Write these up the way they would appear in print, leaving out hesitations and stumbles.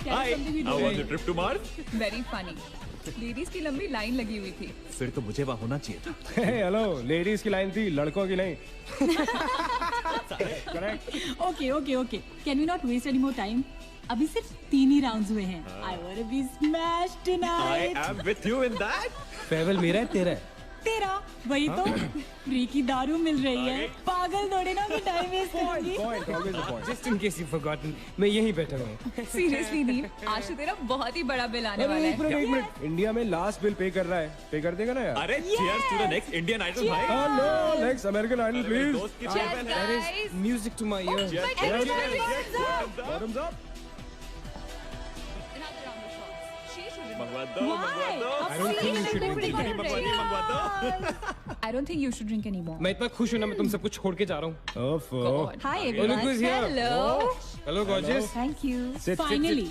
Hi, how was your trip to Mars? Very funny. Ladies की लंबी line लगी हुई थी। फिर तो मुझे वहाँ होना चाहिए था। हेलो, लेडीज की लाइन थी, लड़कों की नहीं। Okay okay okay, can we not waste any more time? अभी सिर्फ 3 ही राउंड्स हुए हैं। I want to be smashed I tonight. am with you in that. Farewell मेरा है, तेरा है। तेरा वही तो फ्री की दारू मिल रही है। पागल थोड़े ना कि टाइम वेस्ट करूंगी। Point, always a point. Just in case you've forgotten, मैं यहीं बैठा हूँ। सीरियसली नील, आज तो तेरा बहुत ही बड़ा बिल आने वाला एक है। मिनट, इंडिया में लास्ट बिल पे कर रहा है, पे कर देगा ना यार? अरे cheers to the next Indian Idol भाई. हेलो, next American Idol, अरे मेरे please. दोस्त की Cheers, farewell है. guys. Music to my ears. Cheers, Everybody cheers, hands up. Bottoms up. Another round of shots. She should मंगवा दो, मंगवा दो. I don't think you should drink pretty it. good, मंगवा दी, मंगवा दो. I don't think you should drink anymore. मैं इतना खुश हूँ ना, मैं तुम सबको छोड़ के जा रहा हूँ। ओफो। God. Hi Look everyone. who's here. Hello. Hello, gorgeous. Thank you. Sit, finally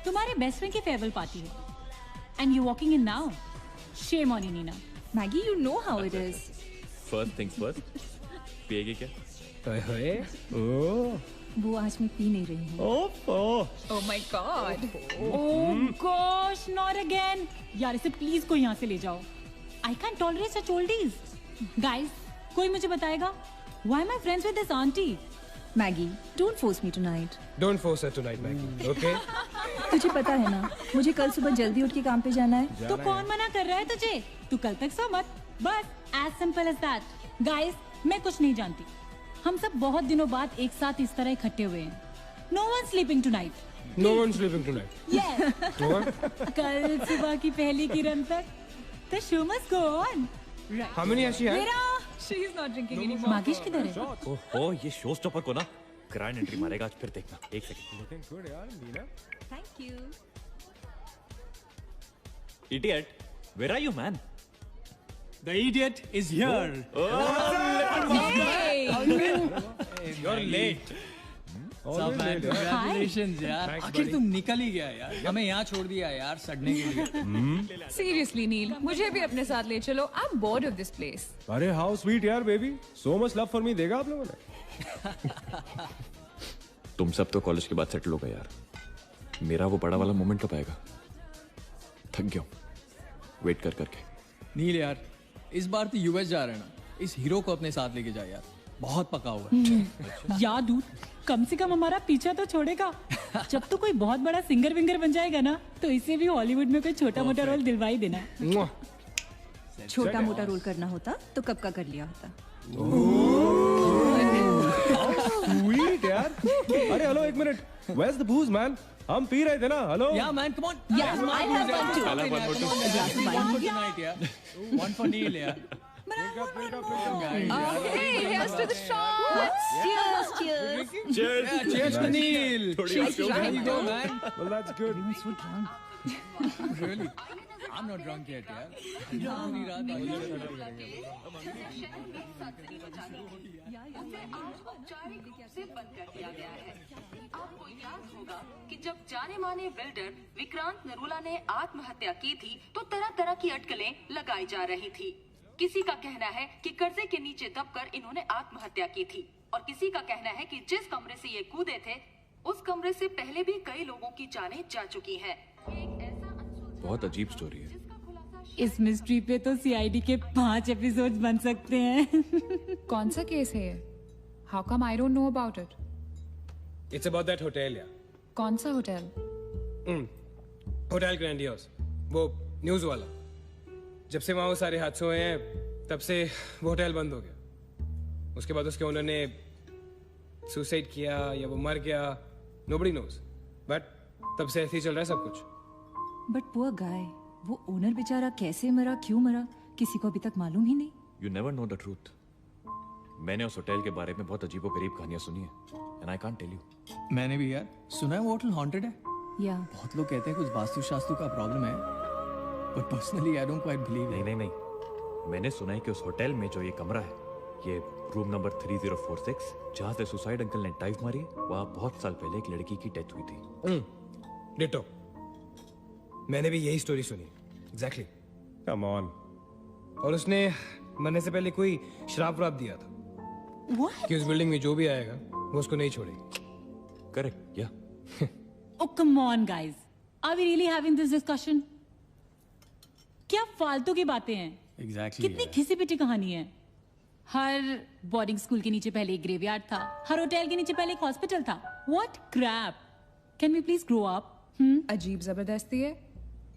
तुम्हारे बेस्ट फ्रेंड की फेयरवेल पार्टी है and you walking in now. Shame on you Neena. Maggie, you know how it is. First things first. पिएगी क्या? ओए, ओह, वो आज मैं P नहीं रही हूँ। ओफो। Oh my God. Oh gosh, not again. यार इसे प्लीज कोई यहाँ से ले जाओ। I can tolerate such oldies. Guys, कोई मुझे बताएगा why am I friends with this aunty? Maggie, don't force me tonight. Don't force her tonight, Maggie. Okay? तुझे पता है ना, मुझे कल सुबह जल्दी उठ के काम पे जाना है। तो कौन मना कर रहा है तुझे? तू कल तक सो मत। बस as simple as that. Guys, मैं कुछ नहीं जानती। हम सब बहुत दिनों बाद एक साथ इस तरह इकट्ठे हुए हैं। No one sleeping tonight. No one's sleeping tonight. Yes. No one? कल सुबह की पहली किरण तक the show must go on. How many has she had? मेरा She is not drinking anymore. मागिश किधर है? ओहो, ये शो स्टॉपर को ना ग्रैंड एंट्री मारेगा आज, फिर देखना. एक सेकंड. Looking good, यार, Neena. Thank you. Idiot, where are you, man? The idiot is here. Hey. You're late. सब man, congratulations यार. आखिर तुम निकल ही गया यार. हमें यहाँ छोड़ दिया यार सड़ने के लिए. Seriously, Neil, मुझे भी अपने साथ ले चलो। I'm bored of this place. अरे how sweet यार, baby. So much love for me देगा आप लोगों ने? तुम सब तो कॉलेज के बाद सेटल हो गए यार. मेरा वो बड़ा वाला मोमेंट कब आएगा? थक गया हूँ वेट कर करके. नील यार, इस बार तो यूएस जा रहे हैं ना. इस हीरो को अपने साथ लेके जा यार. बहुत पका हुआ है. यार दूर, कम से कम हमारा पीछा तो छोड़ेगा। जब तो कोई बहुत बड़ा सिंगर विंगर बन जाएगा ना, तो इसे भी हॉलीवुड में कोई छोटा मोटा रोल दिलवा ही देना। Mwah. छोटा मोटा रोल करना होता तो कब का कर लिया होता। Sweet यार. अरे हेलो, एक minute. Where's the booze, man? हम पी रहे थे ना. Hello. Yeah man, come on. Yeah, I have one too. I'll have one more too. One for tonight यार. One for Neil यार. Okay, here's to the shots. Cheers, cheers. Cheers. Yeah, cheers to Neil. थोड़ी और क्यों? There you go man. Well, that's good. Really? I'm not drunk yet यार. पूरी रात औपचारिक रूप से बंद कर दिया गया है। आपको याद होगा कि जब जाने माने बिल्डर विक्रांत नरूला ने आत्महत्या की थी तो तरह तरह की अटकलें लगाई जा रही थी। किसी का कहना है कि कर्जे के नीचे दबकर इन्होंने आत्महत्या की थी और किसी का कहना है कि जिस कमरे से ये कूदे थे उस कमरे से पहले भी कई लोगों की जानें जा चुकी हैं। एक ऐसा अनसुलझा बहुत अजीब स्टोरी है. जिसका खुलासा इस मिस्ट्री पे तो सीआईडी के 5 एपिसोड्स बन सकते हैं। कौन सा केस है ये? How come I don't know about it? It's about that hotel यार. कौन सा होटल? होटल ग्रैंडियोस, वो न्यूज वाला. जब से वहाँ वो सारे हादसे हुए हैं, तब से वो होटल बंद हो गया. उसके बाद उसके ओनर ने सुसाइड किया या वो मर गया, nobody knows. बट तब से ऐसे ही चल रहा है सब कुछ. But poor guy, वो ओनर बेचारा कैसे मरा, क्यों मरा, किसी को अभी तक मालूम ही नहीं। You never know the truth. मैंने उस होटल के बारे में बहुत अजीबोगरीब कहानियां सुनी है and I can't tell you. मैंने भी यार सुना है वो होटल हॉन्टेड है। या बहुत लोग कहते हैं कुछ वास्तु शास्त्र का प्रॉब्लम है, but personally I don't quite believe नहीं it. नहीं नहीं, मैंने सुना है कि उस होटल में जो ये कमरा है, ये रूम नंबर 3046, जहाँ से सुसाइड अंकल ने डाइव मारी, वहाँ बहुत साल पहले एक लड़की की डेथ हुई थी। डिटो, मैंने भी यही स्टोरी सुनी। एग्जैक्टली। Come on. और उसने मरने से पहले कोई श्राप व्राप दिया था What? कि उस बिल्डिंग में जो भी आएगा वो उसको नहीं छोड़ेगी। करेक्ट, या Oh, come on, guys. Are we really having this discussion? क्या फालतू की बातें हैं? Exactly. कितनी घिसी पिटी कहानी है. हर बोर्डिंग स्कूल के नीचे पहले एक ग्रेवयार्ड था. हर होटल के नीचे पहले एक हॉस्पिटल था. What crap? Can we please grow up? अजीब जबरदस्ती है.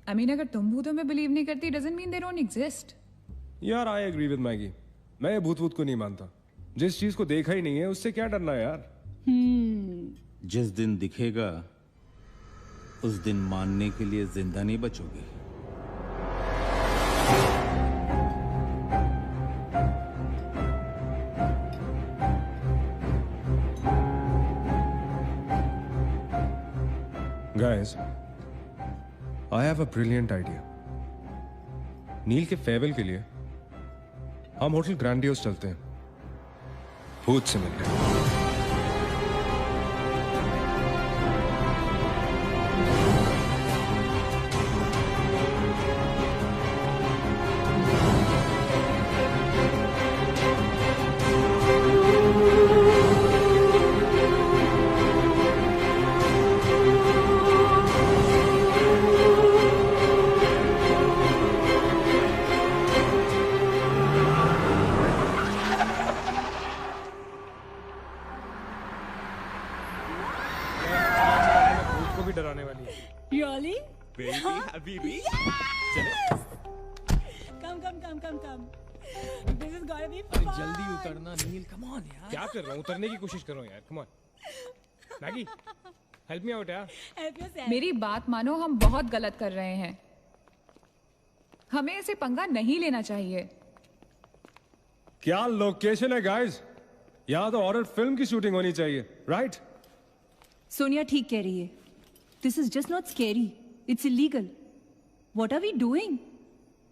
I mean, अगर तुम भूतों में बिलीव नहीं करती doesn't mean they don't exist. यार आई एग्री विद मैगी. मैं ये भूत भूत को नहीं मानता. जिस चीज को देखा ही नहीं है उससे क्या डरना है यार. जिस दिन दिखेगा उस दिन मानने के लिए जिंदा नहीं बचोगे. Guys, I have a brilliant idea. नील के फेयरवेल के लिए हम होटल ग्रैंडियोस चलते हैं. भूत से मिलने. डराने वाली है. Really? Baby, Habibi. Come. This is gonna be अरे fun. जल्दी उतरना नील. Come on यार. क्या कर रहा हूँ? उतरने की कोशिश कर रहा हूँ यार. Come on. Maggi, help me out यार. Help yourself. मेरी बात मानो, हम बहुत गलत कर रहे हैं. हमें ऐसे पंगा नहीं लेना चाहिए. क्या लोकेशन है गाइस? यहाँ तो हॉरर फिल्म की शूटिंग होनी चाहिए, राइट? सोनिया ठीक कह रही है. This is just not scary. It's illegal. What are we doing?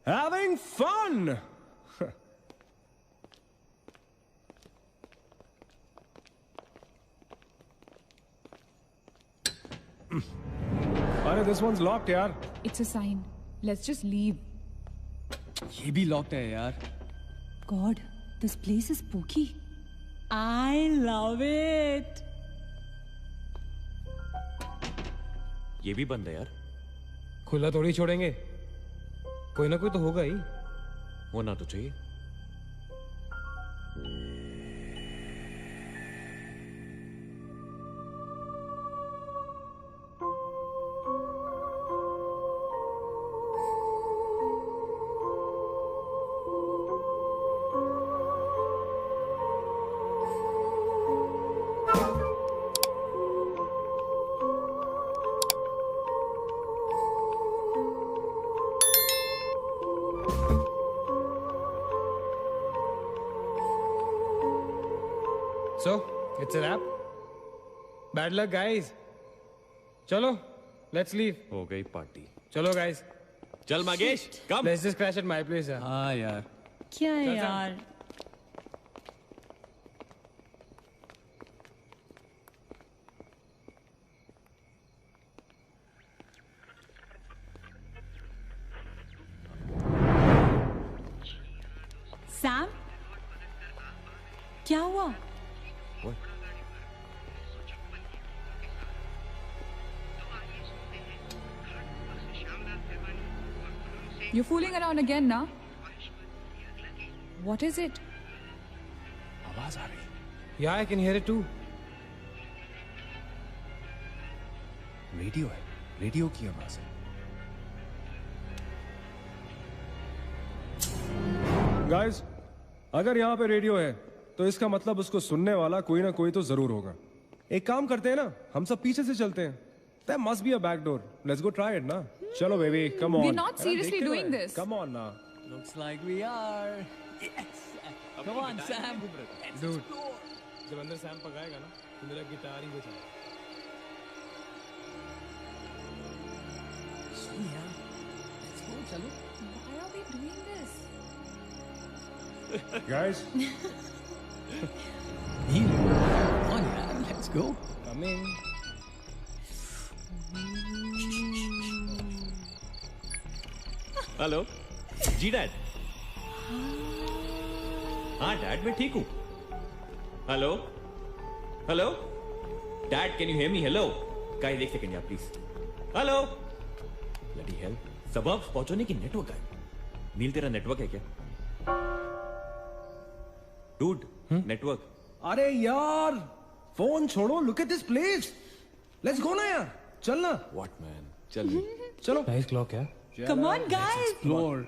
Having fun. अरे this one's locked यार. It's a sign. Let's just leave. ये भी लॉक्ड है यार. God, this place is spooky. I love it. ये भी बंद है यार. खुला थोड़ी छोड़ेंगे. कोई ना कोई तो होगा ही. होना तो चाहिए. So, it's a wrap. Bad luck, guys. चलो, let's leave. हो गई पार्टी. चलो, guys. चल मगेश, कम. Let's just crash at my place. यार. हाँ यार. क्या है यार? सैम? क्या हुआ? You're fooling around again now? What is it? आवाज आ रही. Yeah, I can hear it too. Radio है. रेडियो की आवाज है. Guys, अगर यहाँ पे रेडियो है तो इसका मतलब उसको सुनने वाला कोई ना कोई तो जरूर होगा. एक काम करते हैं ना, हम सब पीछे से चलते हैं. There must be a back door. Let's go try it ना. चलो baby, come on. We're not seriously देखते doing हैं. this. Come on ना. Looks like we are. Yes. Come on, Sam. Dude, जब अंदर सैम पकाएगा ना, तो मेरा गिटार ही बजाएगा. Sonia, let's go. चलो. Why are we doing this? Guys, Neel. Come on यार. Let's go. come in. Hello ji dad. हाँ डैड मैं ठीक हूँ. Hello hello dad can you hear me. Hello guys एक सेकंड यार प्लीज। हेलो ब्लडी हेल, सबब पहुंचने की नेटवर्क है। नील तेरा नेटवर्क है क्या? Dude network. अरे यार फोन छोड़ो, look at this place. Let's go ना यार, चल ना। व्हाट मैन, चल चलो। नाइस क्लॉक है। Come on, guys. Explore.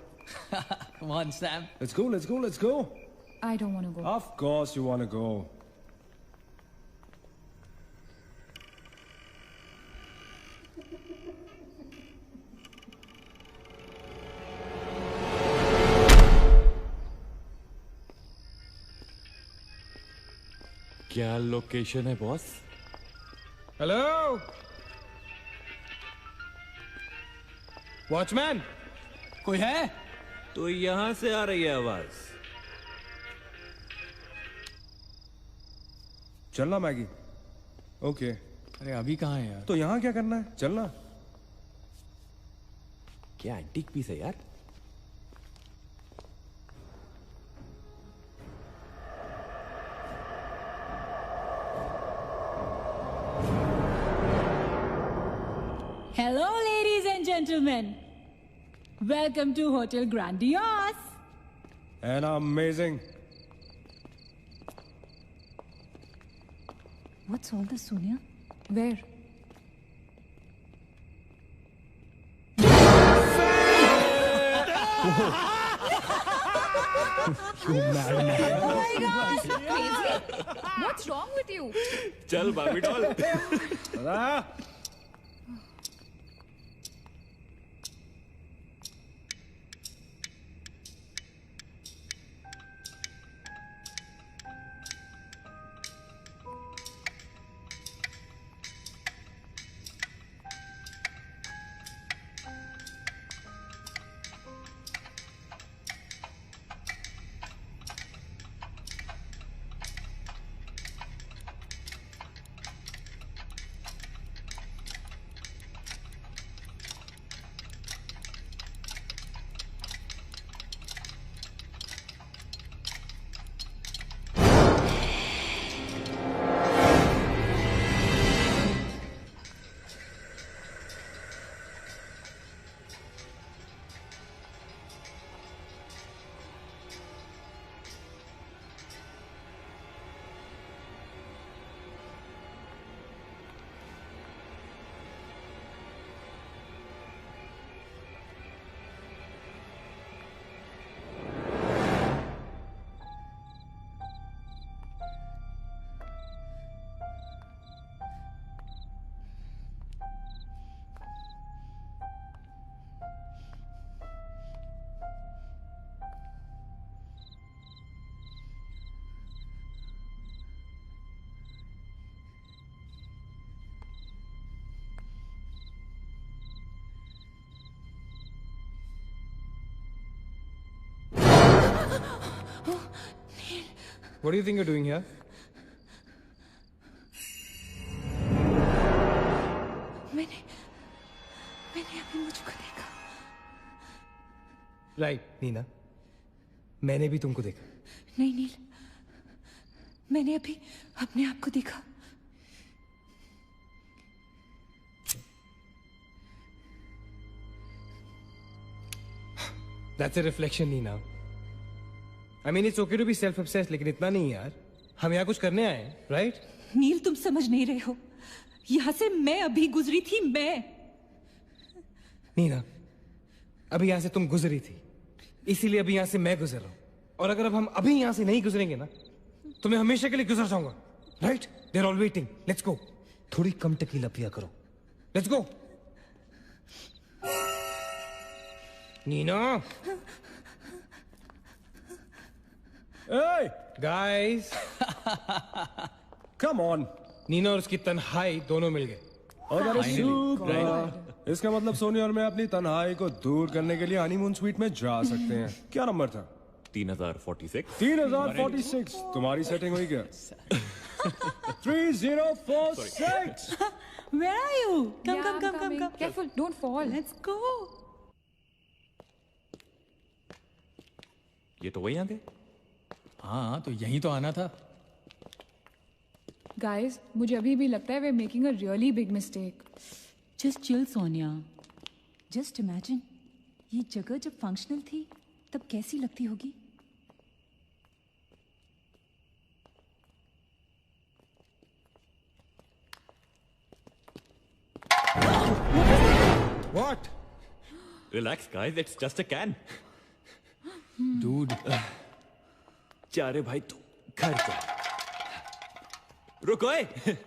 Come on, Sam. Let's go, let's go, let's go. I don't want to go. Of course you want to go. क्या location है boss? Hello watchman. कोई है? तो यहां से आ रही है आवाज। चलना मैगी। ओके अरे अभी कहाँ है यार? तो यहाँ क्या करना है, चलना। क्या एंटीक पीस है यार। Hello, ladies and gentlemen. Welcome to Hotel Grandiose. And amazing. What's all this, Sonia? Where? What's wrong with you? चल बाबी doll. What do you think you're doing here? मैंने अभी मुझको देखा। राइट नीना, मैंने भी तुमको देखा। नहीं नील, मैंने अभी अपने आप को देखा। That's a reflection, Nina. I mean, it's okay to be self-obsessed, लेकिन इतना नहीं यार। हम यहाँ कुछ करने आए हैं, right? नील तुम समझ नहीं रहे हो, यहाँ से मैं अभी गुजरी थी। मैं नीना, अभी यहाँ से तुम गुजरी थी, इसीलिए अभी यहाँ से मैं गुजर रहा हूँ। और अगर अब हम अभी यहाँ से नहीं गुजरेंगे ना, तो मैं हमेशा के लिए गुजर जाऊंगा। Right? They're all waiting. Let's go. थोड़ी कम टकीला पिया करो। Let's go. Neena. Hey, Guys. come on. Neena और उसकी तन्हाई दोनों मिल गए। और अरे super. इसका मतलब सोनिया और मैं अपनी तन्हाई को दूर करने के लिए हनीमून स्वीट में जा सकते हैं। क्या नंबर था? 3046। 3046। तुम्हारी सेटिंग हुई क्या? 3046। Where are you? Come. Careful, don't fall. Let's go. ये तो वही आ गए। हाँ तो यहीं तो आना था। गाइस, मुझे अभी भी लगता है way making a really big mistake. Just chill Sonia. Just imagine, ये जगह जब फंक्शनल थी तब कैसी लगती होगी. What? Relax, guys. It's just a can. Dude. जा रे भाई तू घर जा. रुको ए.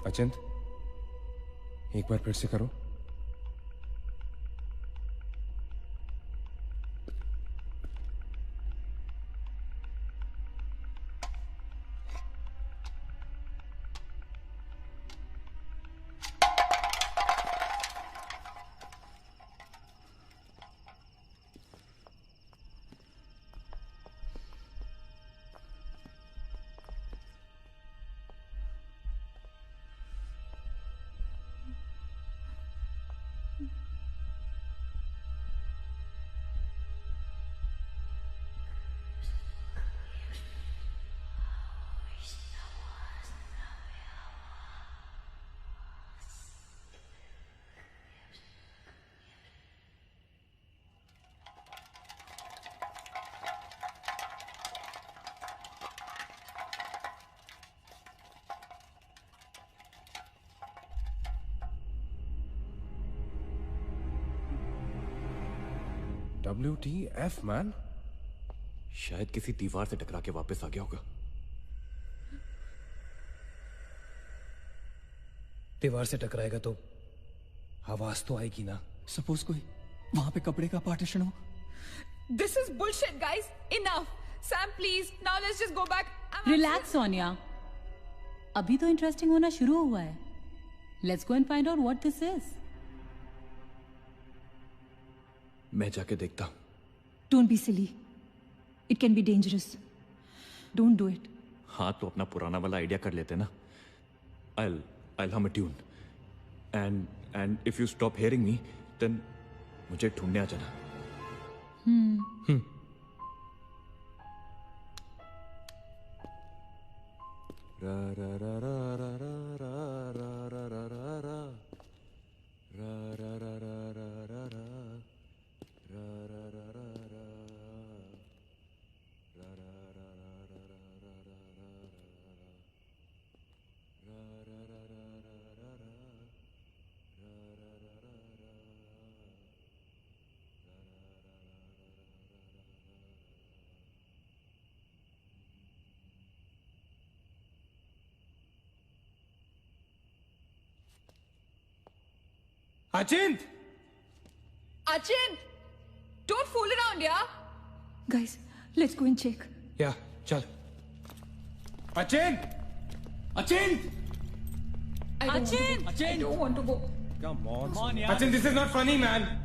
अचिंत, एक बार फिर से करो. WTF man? शायद किसी दीवार से टकरा के वापस आ गया होगा. दीवार से टकराएगा तो आवाज तो आएगी ना. सपोज कोई वहां पे कपड़े का पार्टीशन हो. This is bullshit, guys. Enough. Sam, please. Now let's just go back. Relax Sonia. अभी तो इंटरेस्टिंग होना शुरू हुआ है. Let's go and find out what this is. मैं जाके देखता हूं. Don't be silly. It can be dangerous. Don't do it. हाँ तो अपना पुराना वाला आइडिया कर लेते ना. I'll hum a tune. And if you stop hearing me, then मुझे ढूंढने आ जाना. रा रा रा रा रा रा रा रा रा रा रा रा रा रा रा रा रा. Achint! Achint! Don't fool around, yeah? Guys, let's go and check. Yeah, chal. Achint! Achint! Achint! I don't want to go. Come on. Come on, यार. Achint, this is not funny, man.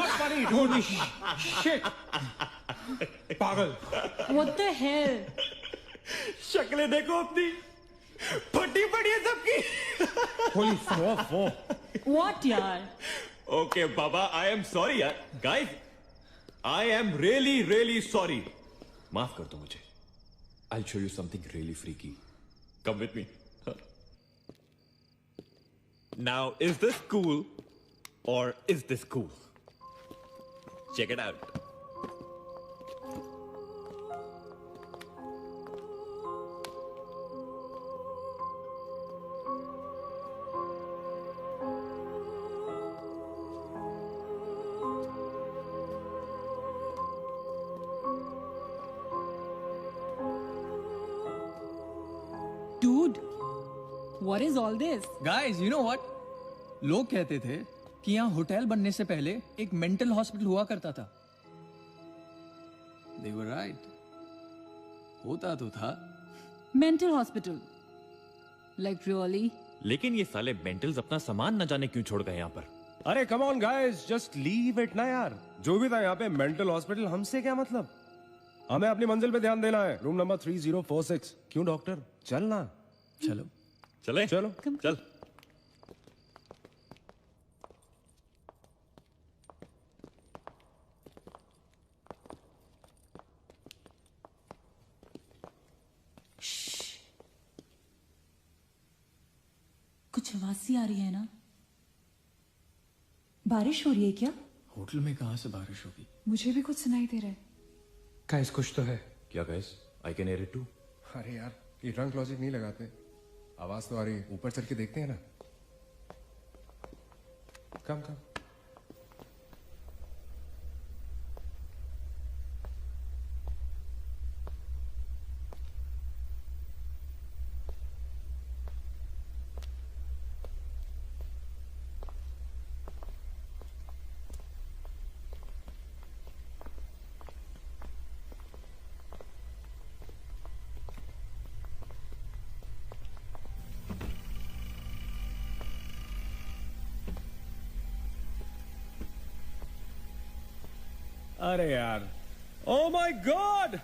not funny, dude. Shit. पागल. What the hell? शक्लें देखो अपनी, फटी पड़ी है सबकी. Holy fuck. What यार? Okay, Baba, I am sorry यार. Guys, I am really sorry. माफ कर दो मुझे. I'll show you something really freaky. Come with me. Now, is this cool or is this cool? Check it out. Dude, what is all this? Guys you know what, लोग कहते थे कि यहाँ hotel बनने से पहले एक मेंटल हॉस्पिटल हुआ करता था. They were right. होता तो था. Mental hospital. Like really? लेकिन ये साले मेंटल्स अपना सामान न जाने क्यों छोड़ गए यहाँ पर. अरे come on guys, just leave it ना यार. जो भी था यहाँ पे मेंटल हॉस्पिटल, हमसे क्या मतलब? हमें अपनी मंजिल पे ध्यान देना है. Room number 3046. क्यों डॉक्टर? चल ना. चलो. चले? चलो. चल. कुछ आवाज सी आ रही है ना? बारिश हो रही है क्या? होटल में कहाँ से बारिश होगी? मुझे भी कुछ सुनाई दे रहा है. गाइस कुछ तो है. क्या guys? I can hear it too. अरे यार, ये ड्रंक लॉजिक नहीं लगाते. आवाज तो आ रही है. ऊपर चढ़ के देखते हैं ना. कम. अरे यार, ओ माय गॉड,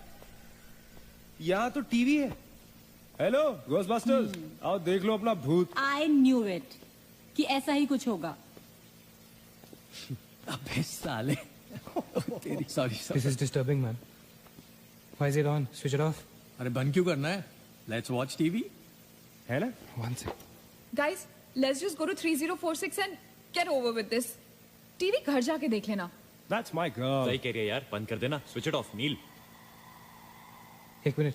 यहाँ तो टीवी है. हेलो घोस्टबस्टर्स, आओ देख लो अपना भूत. I knew it कि ऐसा ही कुछ होगा. अबे साले. तेरी sorry. This is disturbing, man. Why is it on? Switch it off. अरे बंद क्यों करना है? Let's watch TV. है ना? One sec. Guys, let's just go to 3046 and get over with this. TV घर जाके देख लेना. That's my girl. सही कह रही है यार. बंद कर देना. Switch it off, नील. एक minute.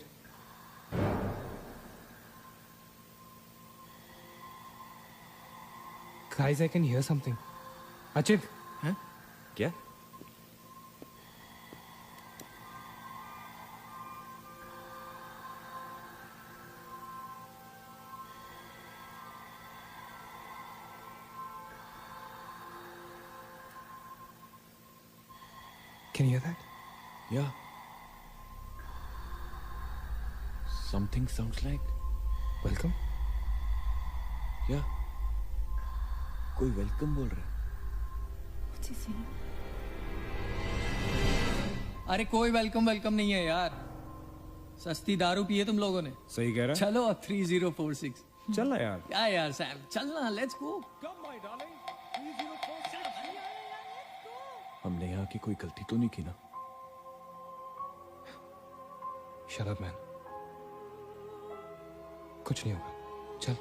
Guys, I can hear something. Achit. हैं? क्या? Can you hear that? Yeah. Something sounds like. Welcome. Yeah. कोई वेलकम बोल रहा है. अरे कोई वेलकम नहीं है यार. सस्ती दारू पिए तुम लोगों ने. सही कह रहा है. चलो 3046. चल ना यार. क्या यार सैम, चलना. Let's go. हमने यहाँ की कोई गलती तो नहीं की ना? Shut up, man. कुछ नहीं होगा. चल.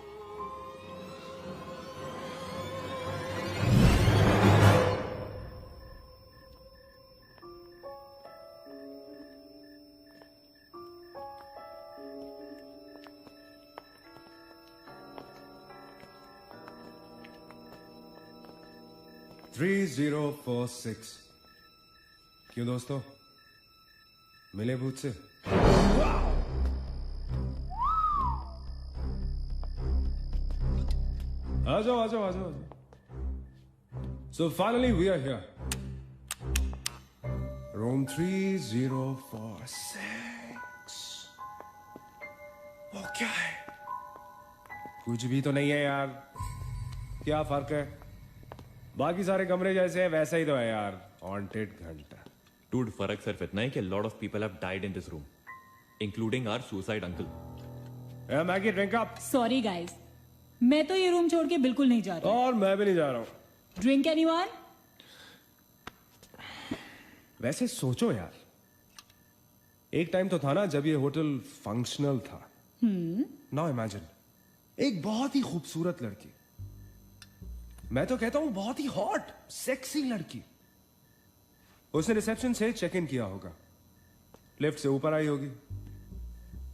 $3046. क्यों दोस्तों, मिले भूत से? आ जाओ. So finally we are here. Room 3046. वो क्या है? कुछ भी तो नहीं है यार. क्या फर्क है? बाकी सारे कमरे जैसे हैं वैसा ही तो है यार. हॉन्टेड घंटा। Dude, फर्क सिर्फ इतना है कि lot of people have died in this room, including our suicide uncle. Maggi drink up. Sorry guys, मैं तो ये रूम छोड़ के बिल्कुल नहीं जा रहा। और मैं भी नहीं जा रहा हूँ। Drink anyone? वैसे सोचो यार, एक टाइम तो था ना जब ये होटल फंक्शनल था। नाउ इमेजिन, एक बहुत ही खूबसूरत लड़की, मैं तो कहता हूं बहुत ही हॉट सेक्सी लड़की, उसने रिसेप्शन से चेक इन किया होगा, लिफ्ट से ऊपर आई होगी,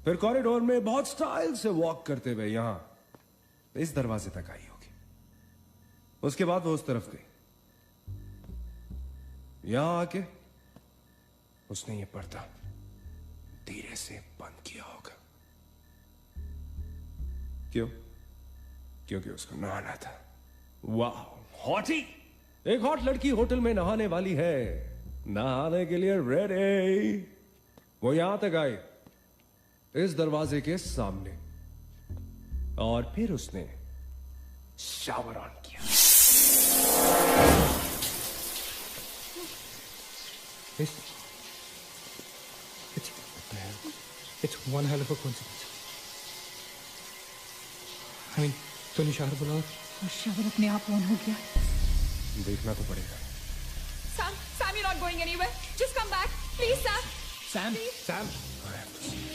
फिर कॉरिडोर में बहुत स्टाइल से वॉक करते हुए यहां इस दरवाजे तक आई होगी। उसके बाद वो उस तरफ गई, यहां आके उसने ये पर्दा धीरे से बंद किया होगा। क्यों? क्योंकि उसको नहाना था। वाह, हॉटी! एक हॉट लड़की होटल में नहाने वाली है, नहाने के लिए रेडी। वो यहां तक आई, इस दरवाजे के सामने, और फिर उसने शावर ऑन किया। It's one hell of a coincidence. I mean, तूने शावर बोला और शावर अपने आप ऑन हो गया। देखना तो पड़ेगा। Sam, you're not going anywhere. Just come back, please, Sam. Sam, Please. Sam. I have to see.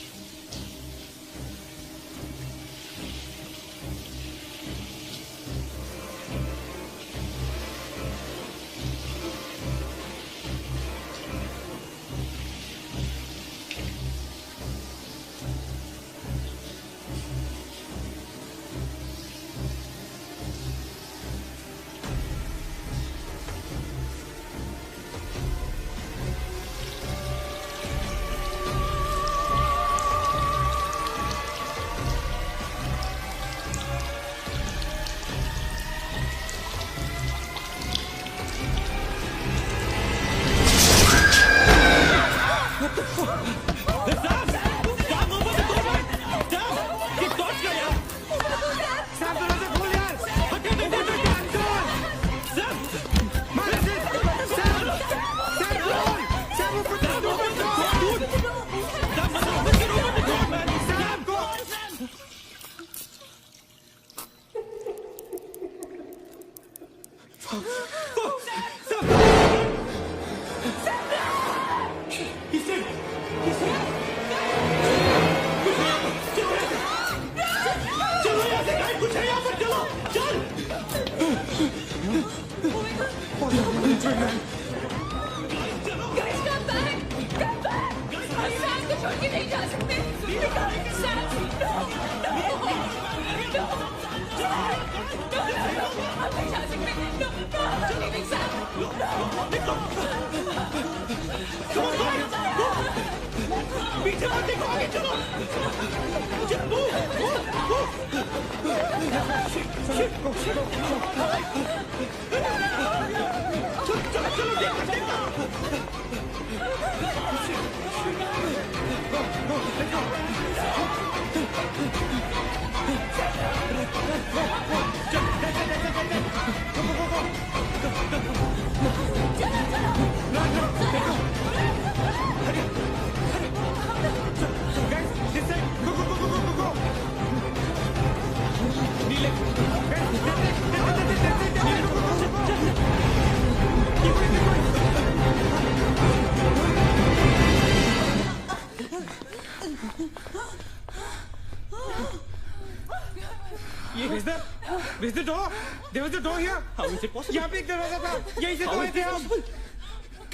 Is the door? There was a door here. How is it possible? यहाँ पे एक दरवाजा था, यहीं से तो आए थे हम।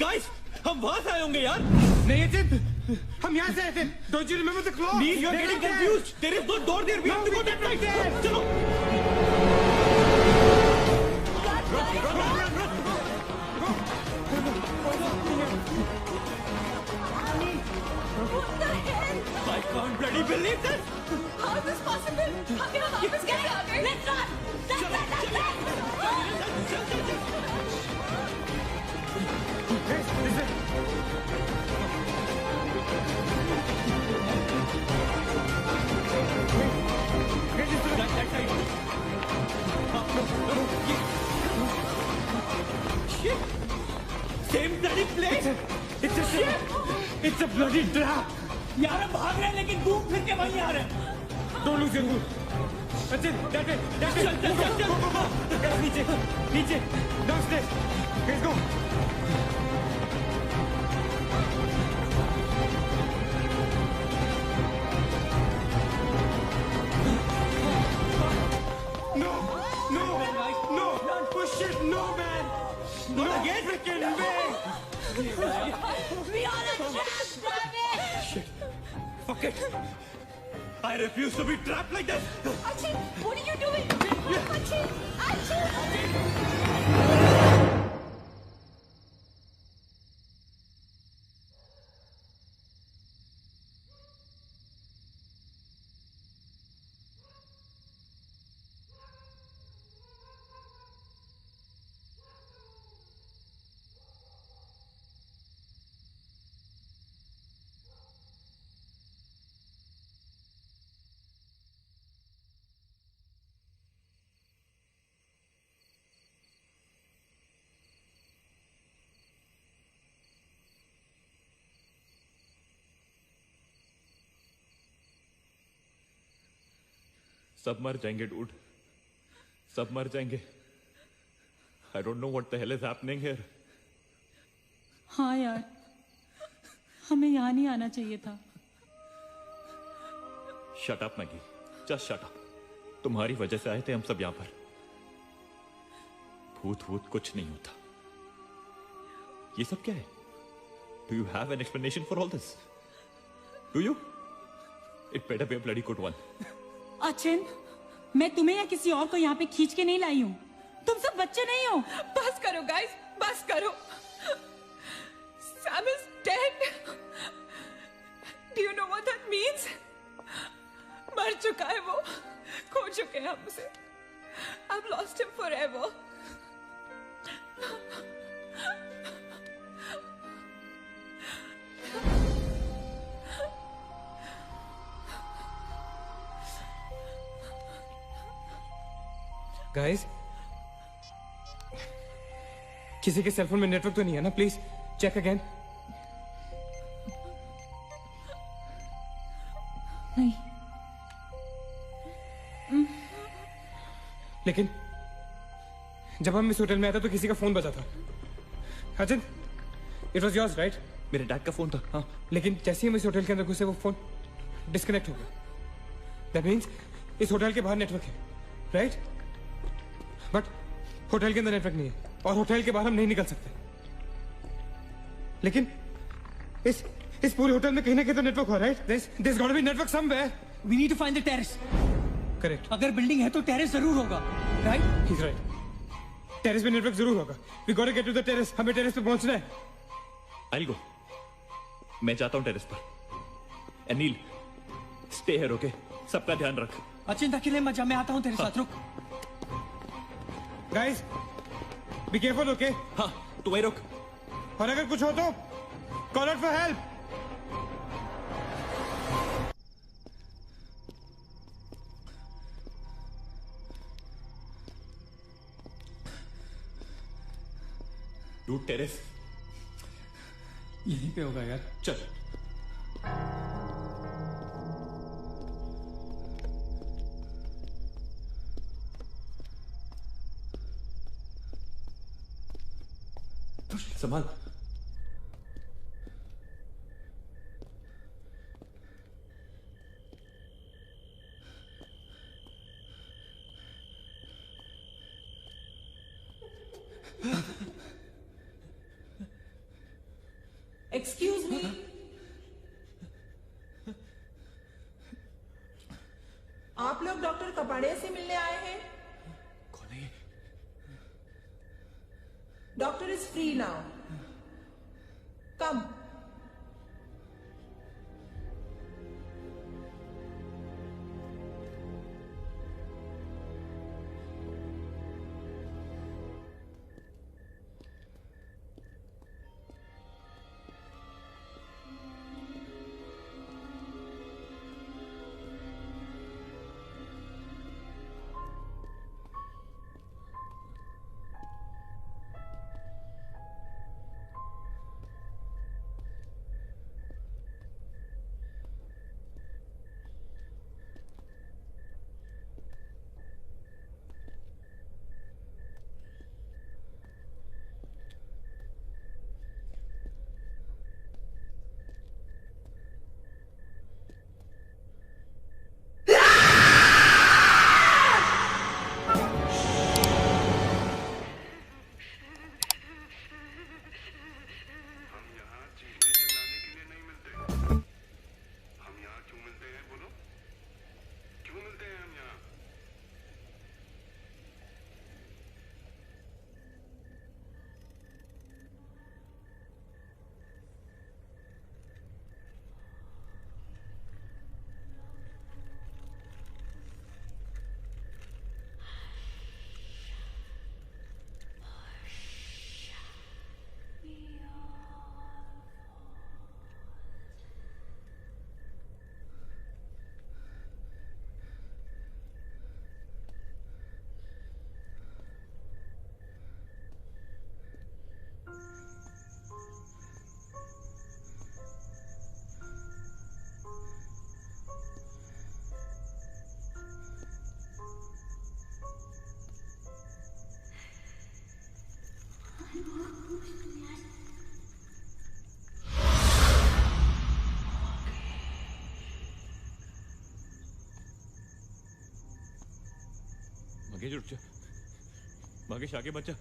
Guys, हम वहां से आए होंगे यार। नहीं अजित, हम यहाँ से आए थे। Don't you remember the claw? Please, you're getting confused. There is no door there. We have to go that way. चलो। I can't bloody believe this. How is this possible? हम यहाँ वापस कैसे आ गए? Let's run! Same bloody plane! It's a bloody trap! यार हम भाग रहे हैं लेकिन घूम फिर के वहीं आ रहे हैं। Don't lose your cool. Sachin, that way. चल। Guys, नीचे, downstairs. Let's go. No, push it, no, man. Not again, freaking way. We are a trap, damn it! Shit. Fuck it. I refuse to be trapped like this. Achin, what are you doing? Achin! सब मर जाएंगे dude, सब मर जाएंगे। I don't know what the hell is happening here. हाँ यार, हमें यहाँ नहीं आना चाहिए था। Shut up Maggi, just shut up. तुम्हारी वजह से आए थे हम सब यहाँ पर। भूत भूत कुछ नहीं होता। ये सब क्या है? Do you have an explanation for all this? Do you? It better be a bloody good one. Achin, मैं तुम्हें या किसी और को यहाँ पे खींच के नहीं लाई हूँ। तुम सब बच्चे नहीं हो। बस करो गाइस, बस करो। Sam is dead. Do you know what that means? मर चुका है वो, खो चुके हैं हम उसे। I've lost him forever. Guys, किसी के सेलफोन में नेटवर्क तो नहीं है ना? Please check again. नहीं। लेकिन जब हम इस होटल में आए थे तो किसी का फोन बजा था। Achin, it was yours right? मेरे डैड का फोन था। हाँ, लेकिन जैसे ही हम इस होटल के अंदर घुसे वो फोन डिस्कनेक्ट हो गया। दैट मीन्स इस होटल के बाहर नेटवर्क है, राइट? बट होटल के अंदर नेटवर्क नहीं है और होटल के बाहर हम नहीं निकल सकते। लेकिन इस पूरे होटल में कहीं ना कहीं तो नेटवर्क हो, right? There's got to be network somewhere. We need to find the terrace. Correct. अगर बिल्डिंग है तो टेरेस जरूर होगा, राइट? He's right. टेरेस पे नेटवर्क जरूर होगा। We got to get to the terrace. हमें टेरेस पे पहुंचना है। I'll go. मैं जाता हूँ टेरेस पर। Anil, stay here, okay? सबका ध्यान रख। अचिंता अकेले मत जा, मैं आता हूँ तेरे साथ। रुक। Guys, be careful, okay? हाँ, तू वहीं रुक। और अगर कुछ हो तो call out for help. Dude, terrace यहीं पे होगा यार। चल। संभाल। एक्सक्यूज मी, आप लोग डॉक्टर कपाड़िया से मिलने आए हैं? कौन है? डॉक्टर इज फ्री नाउ, कम। मगेश रुक जा, मगेश आगे बच्चा।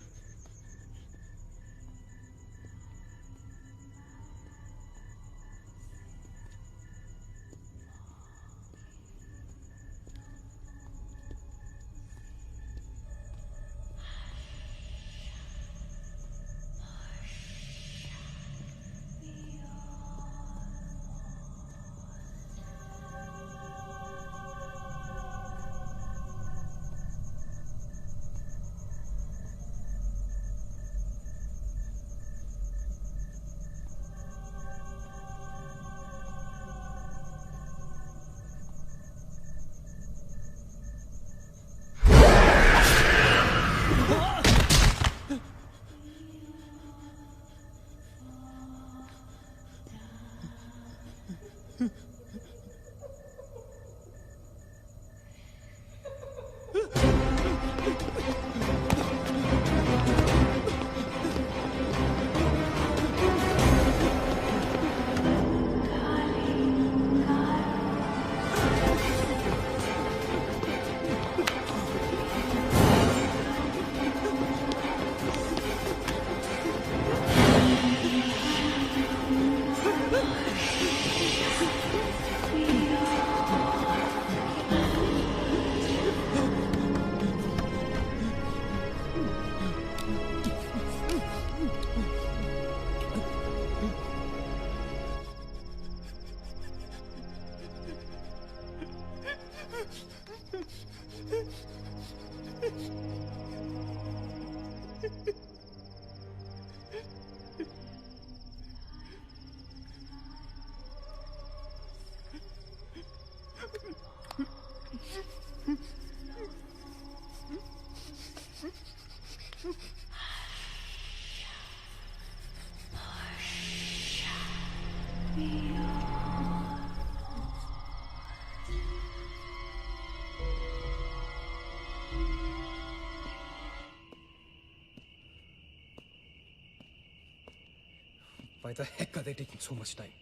Why the heck are they taking so much time?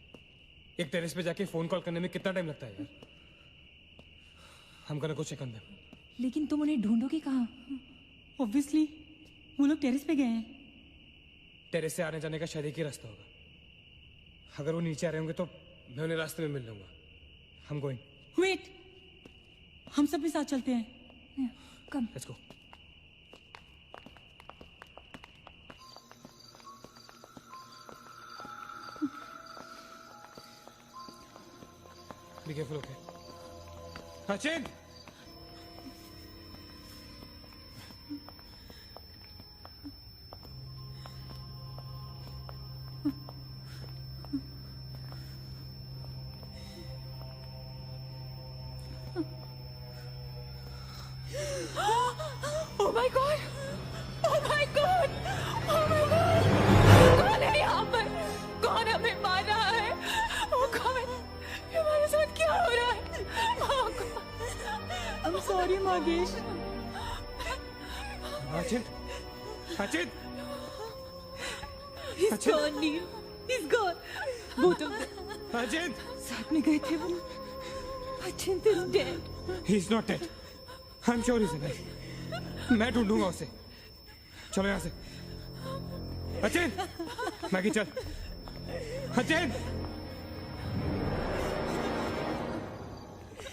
एक टेरेस पे जाके फोन कॉल करने में कितना टाइम लगता है यार? हम gonna go check on them. लेकिन तुम उन्हें ढूंढोगे कहाँ? Obviously, वो लोग टेरेस पे गए हैं। टेरेस से आने जाने का शायद एक ही रास्ता होगा। अगर वो नीचे आ रहे होंगे तो मैं उन्हें रास्ते में मिल लूंगा। I'm going. Wait, हम सब भी साथ चलते हैं। Come. Let's go. Be careful, okay? Sachin! Oh my God! Oh my God! Oh my God! कौन है यहाँ पर? कौन हमें मार रहा है? Oh God! हमारे साथ क्या हो रहा है? Oh God! I'm sorry, Magesh. Sachin! Sachin! He's gone, Neil. He's gone. Both of them. Sachin! साथ में गए थे वो। Sachin is dead. He's not dead. I'm sure he's alive. मैं ढूंढूंगा उसे। चलो यहाँ से। अचिन! मैगी चल। अचिन!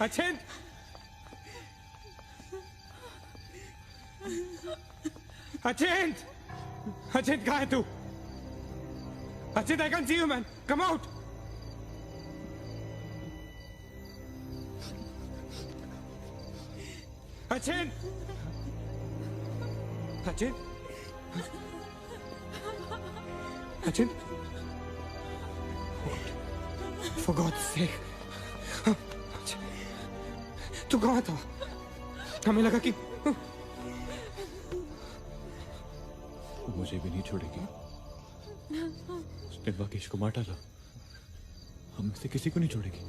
अचिन! अचिन! अचिन कहाँ है तू? Achin, I can't see you, man. Come out. Achin! Achin! Achin! For God's sake! Achin! तू कहाँ था? हमें लगा कि मुझे भी नहीं छोड़ेगी। उसने महेश को मार डाला। हम में से किसी को नहीं छोड़ेगी।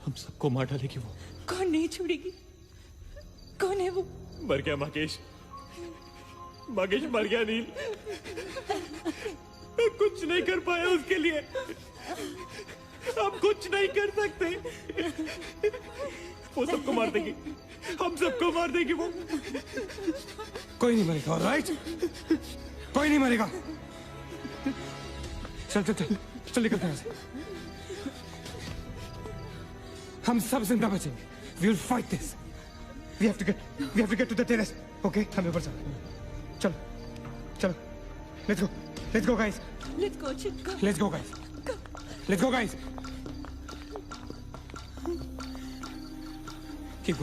हम सबको मार डालेगी वो। कौन नहीं छोड़ेगी? कौन है वो? मर गया महेश। महेश मर गया नील। मैं कुछ नहीं कर पाया उसके लिए। हम कुछ नहीं कर सकते। वो सबको मार देगी। हम सबको मार देगी वो। कोई नहीं मरेगा, ऑलराइट? कोई नहीं मरेगा। चल चल चल चल निकलते हैं यहाँ से। हम सब जिंदा बचेंगे। We will fight this. We have to get to the terrace. Okay? हम ऊपर चलो चलो। Let's go guys. Let's go, Chitka. Let's go guys. Let's go guys. Keep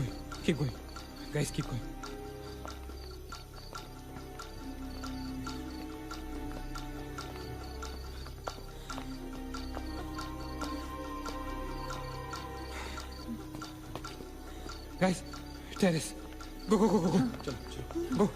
going. Guys, keep going. Guys, terrace. Go. चलो. Go.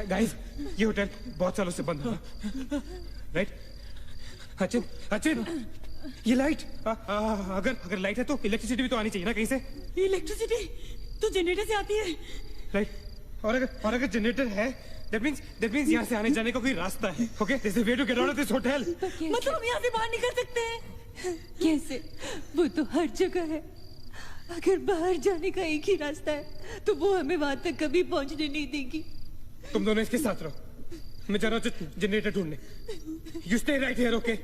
Guys, ये hotel बहुत सालों से बंद है, राइट? अचिन, ये लाइट, अगर लाइट है तो इलेक्ट्रिसिटी भी तो आनी चाहिए ना कहीं से। इलेक्ट्रिसिटी तो जनरेटर से आती है, राइट? और अगर जनरेटर है, that means यहाँ से आने जाने का कोई रास्ता है। Okay, there's a way to get out of this hotel. मतलब हम यहाँ से बाहर निकल सकते हैं? कैसे? वो तो हर जगह है। अगर बाहर जाने का एक ही रास्ता है, तो वो हमें वहां तक कभी पहुंचने नहीं देगी। तुम दोनों इसके साथ रहो, मैं जा रहा हूँ जनरेटर ढूंढने। You stay right here, okay?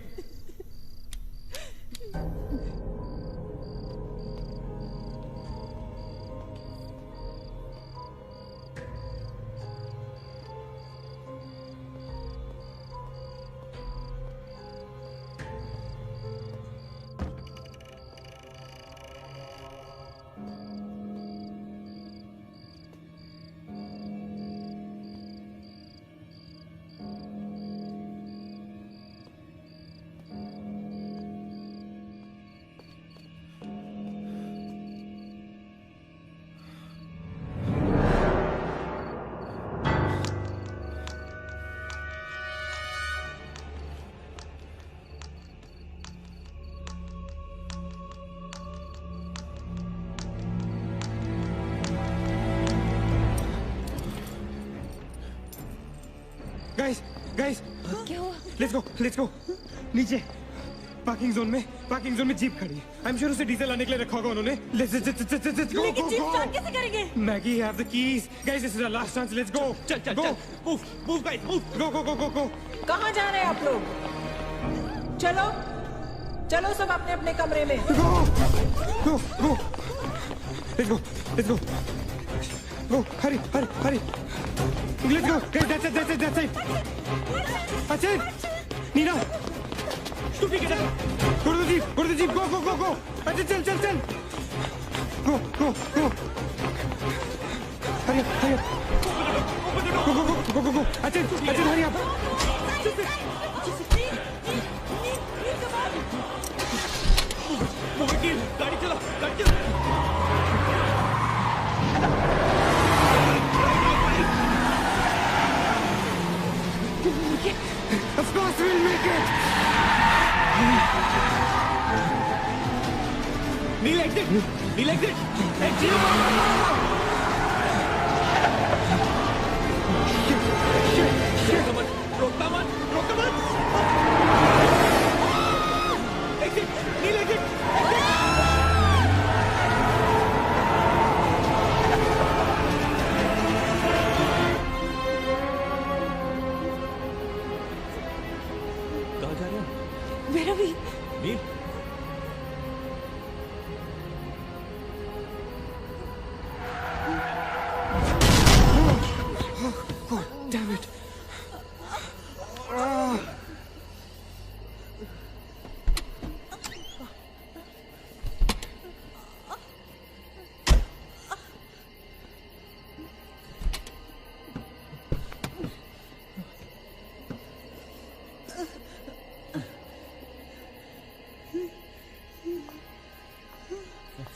Guys, क्या हुआ? let's go, नीचे, पार्किंग जोन में जीप खड़ी है। आई एम श्योर उसे डीजल लाने के लिए रखा होगा उन्होंने। लेट्स गो लेकिन जीप स्टार्ट कैसे करेंगे? Maggie have the keys. Guys this is our last chance. Let's go. चल मूव गाइस मूव। गो। कहाँ जा रहे हैं आप लोग? चलो चलो सब अपने अपने कमरे में। Go let's go Hari let's go. that's it अच्छा नीना तू भी किधर? go to the jeep go अच्छा चल go हरी go अच्छा हरी आप गाड़ी चला Of course we'll make it. Neil exit. Shit. रोकता मत. Exit. कहाँ जा रहे हैं? Where are we? Nil Damn it.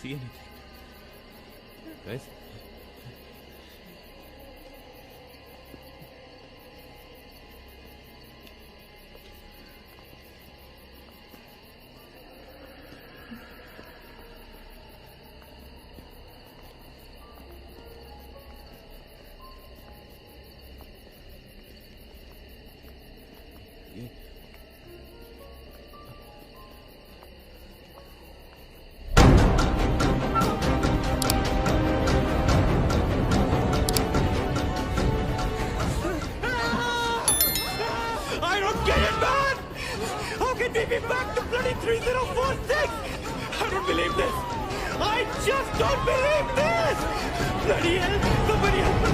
See anything? Guys? Take me back to bloody 3046! I don't believe this! I just don't believe this! Bloody hell! Somebody help me!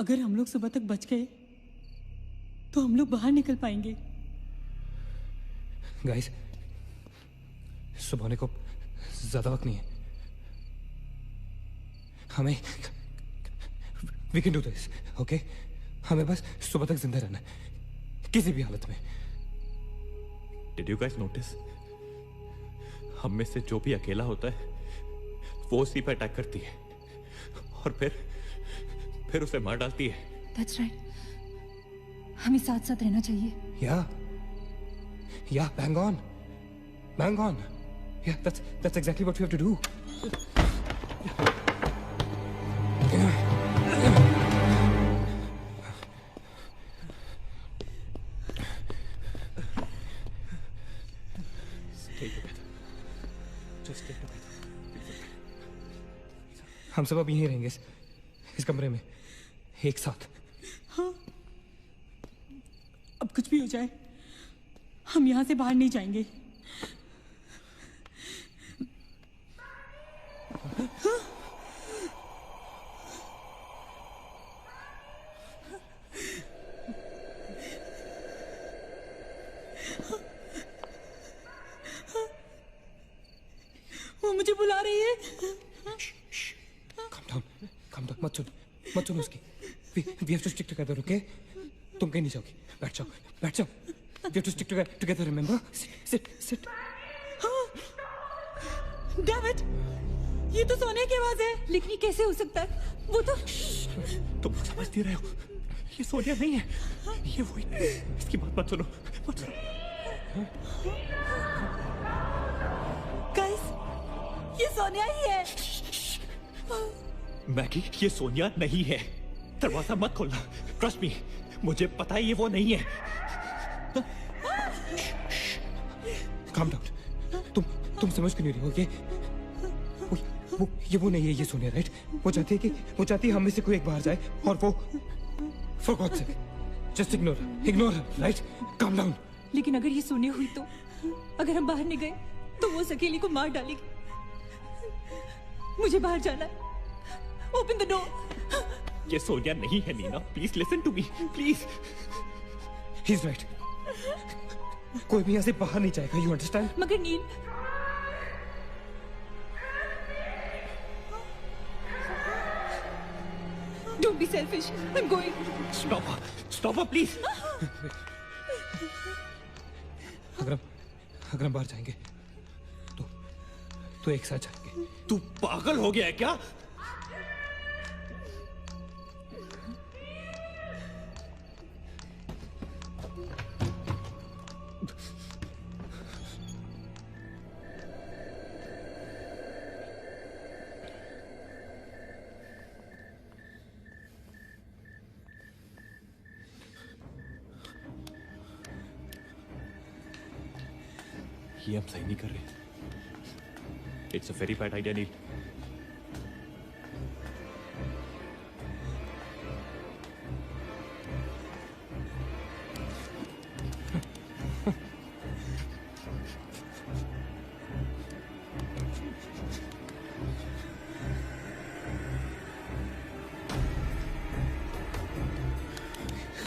अगर हम लोग सुबह तक बच गए तो हम लोग बाहर निकल पाएंगे। गाइस सुबह होने को ज्यादा वक्त नहीं है। हमें we can do this okay. हमें बस सुबह तक जिंदा रहना है किसी भी हालत में। Did you guys notice? हम में से जो भी अकेला होता है वो उसी पर अटैक करती है और फिर उसे मार डालती है। That's right. हमें साथ साथ रहना चाहिए। Yeah, bang on. Yeah, that's exactly what we have to do. Stay together. Just stay together. हम सब अब यहीं रहेंगे इस कमरे में एक साथ। हाँ, अब कुछ भी हो जाए हम यहाँ से बाहर नहीं जाएंगे। हाँ? वो मुझे बुला रही है। Calm down. मत सुन उसकी। We have to stick together, okay? तुम कहीं नहीं जाओगी. बैठ जाओ. We have to stick together, remember? Sit. David, ये तो सोने की आवाज है. लेकिन ये कैसे हो सकता है? वो तो तुम समझ नहीं रहे हो. ये सोनिया नहीं है. ये वही. इसकी बात मत सुनो. गाइस, ये सोनिया ही है. मैगी, ये सोनिया नहीं है. दरवाजा मत खोलना. ट्रस्ट मी, मुझे पता है ये वो नहीं है. Calm down. तुम समझ क्यों नहीं रही हो? ये वो नहीं है. ये सोनिया, राइट? वो चाहती है हम में से कोई एक बाहर जाए और वो for God's sake, just ignore her, right? Calm down. लेकिन अगर ये सोनिया हुई तो अगर हम बाहर नहीं गए तो वो उस अकेली को मार डालेगी. मुझे बाहर जाना है. Open the door. ये सोनिया नहीं है Neena. Please listen to me. Please. He's right. कोई भी यहाँ से बाहर नहीं जाएगा. You understand? मगर नील, don't be selfish. I'm going. Stop her, please. अगर हम बाहर जाएंगे तो एक साथ जाएंगे. तू पागल हो गया है क्या? ये हम सही नहीं कर रहे. It's a very bad idea Neel.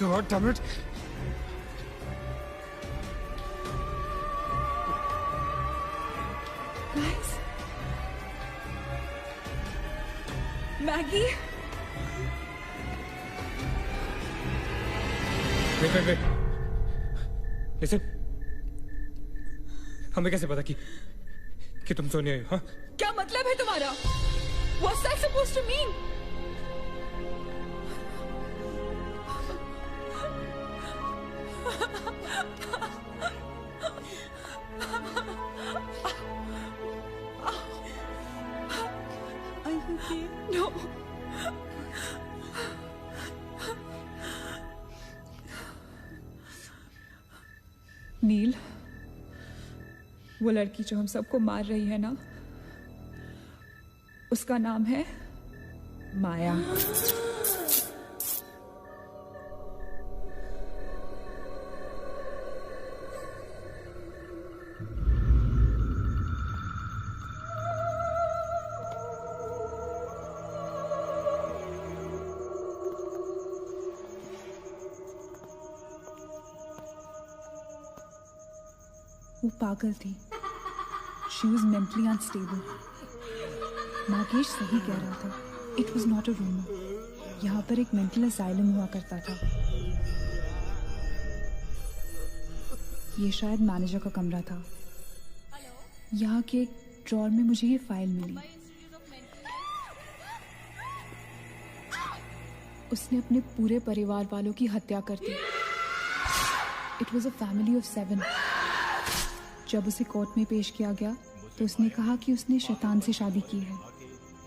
God damn it. Guys, Maggie. Wait. Listen. हमें कैसे पता कि तुम सोनिया हो? हाँ? क्या मतलब है तुम्हारा? What's that supposed to mean? No. नील, वो लड़की जो हम सबको मार रही है ना, उसका नाम है माया. वो पागल थी. She was mentally unstable. Nagesh सही कह रहा था. It was not a rumour. यहाँ पर एक मेंटल असाइलम हुआ करता था. ये शायद मैनेजर का कमरा था. यहाँ के एक ड्रॉर में मुझे ये फाइल मिली. उसने अपने पूरे परिवार वालों की हत्या कर दी. It was a family of 7. जब उसे कोर्ट में पेश किया गया तो उसने कहा कि उसने शैतान से शादी की है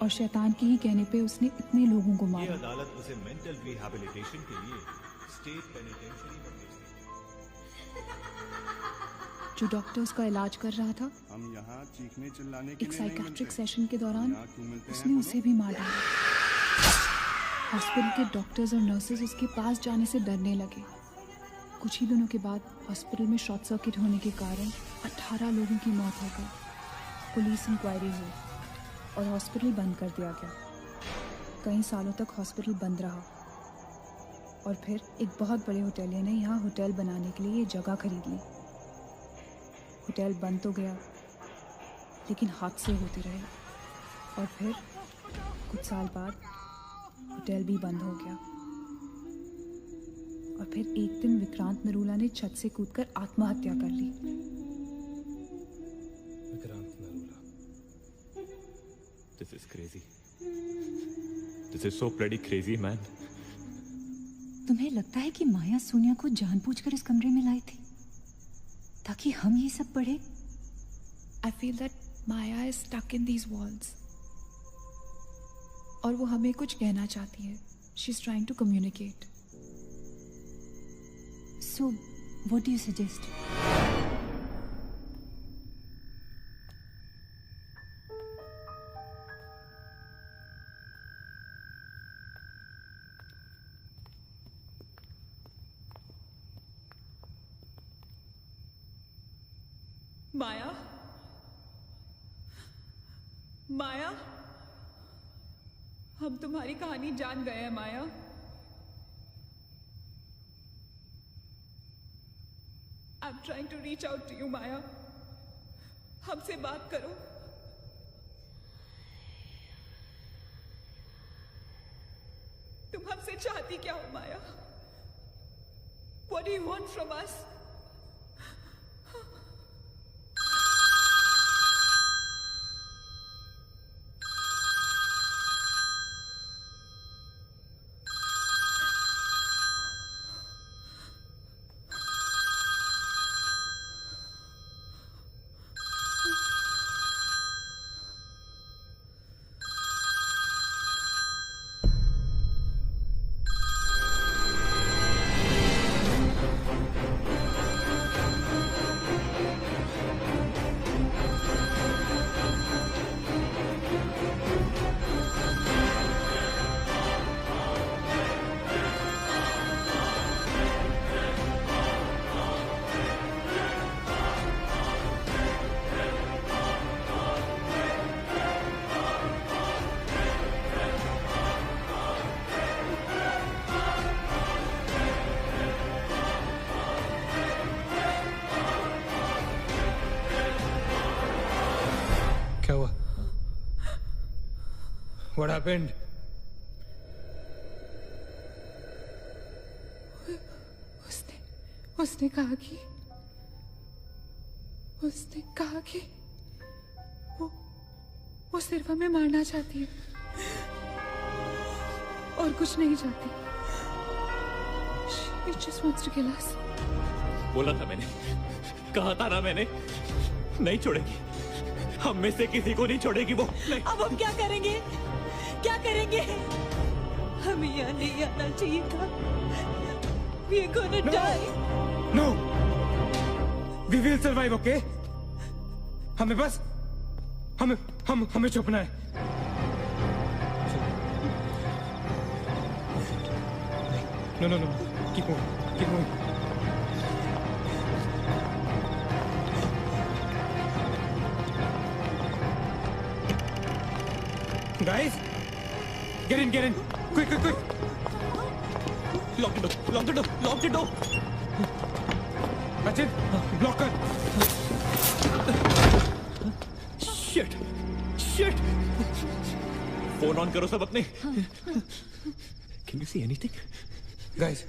और शैतान के ही कहने पे उसने इतने लोगों को मारा. अदालत उसे मेंटल रिहैबिलिटेशन के लिए स्टेट पेनिटेंशियरी में भेज जो डॉक्टर उसका इलाज कर रहा था, हम यहाँ चीखने चिल्लाने के एक लिए नहीं साइकेट्रिक मिलते। सेशन के दौरान यहाँ क्यों मिलते हैं उसने हम उसे भी मार डाला. हॉस्पिटल के डॉक्टर्स और नर्सेज उसके पास जाने से डरने लगे. कुछ ही दिनों के बाद हॉस्पिटल में शॉर्ट सर्किट होने के कारण 18 लोगों की मौत हो गई. पुलिस इंक्वायरी हुई और हॉस्पिटल बंद कर दिया गया. कई सालों तक हॉस्पिटल बंद रहा और फिर एक बहुत बड़े होटलियर ने यहाँ होटल बनाने के लिए ये जगह खरीद ली. होटल बंद तो गया लेकिन हादसे होते रहे और फिर कुछ साल बाद होटल भी बंद हो गया. और फिर एक दिन विक्रांत नरूला ने छत से कूदकर आत्महत्या कर ली। Vikrant Narula. This is crazy. This is so bloody crazy, man. तुम्हें लगता है कि माया सोनिया को जानबूझकर इस कमरे में लाई थी ताकि हम ये सब पढ़े? I feel that Maya is stuck in these walls. और वो हमें कुछ कहना चाहती है. She's trying to communicate. So, what do you suggest? माया, माया, हम तुम्हारी कहानी जान गए हैं माया। I'm trying to reach out to you, माया। हमसे बात करो। तुम हमसे चाहती क्या हो माया? What do you want from us? क्या हुआ? What happened? उसने कहा कि वो सिर्फ हमें मारना चाहती है और कुछ नहीं चाहती। She just wants to kill us. बोला था मैंने, कहा था ना मैंने, नहीं छोड़ेगी, हम में से किसी को नहीं छोड़ेगी वो। नहीं। अब हम क्या करेंगे? क्या करेंगे? हमें यहाँ नहीं आना चाहिए था। We are gonna die. No. We will survive, okay? हमें छुपना है। No. Keep moving. Guys, get in. Quick. Lock the door. Ajit, block her. Shit. Phone on करो सब अपने. Can you see anything? Guys,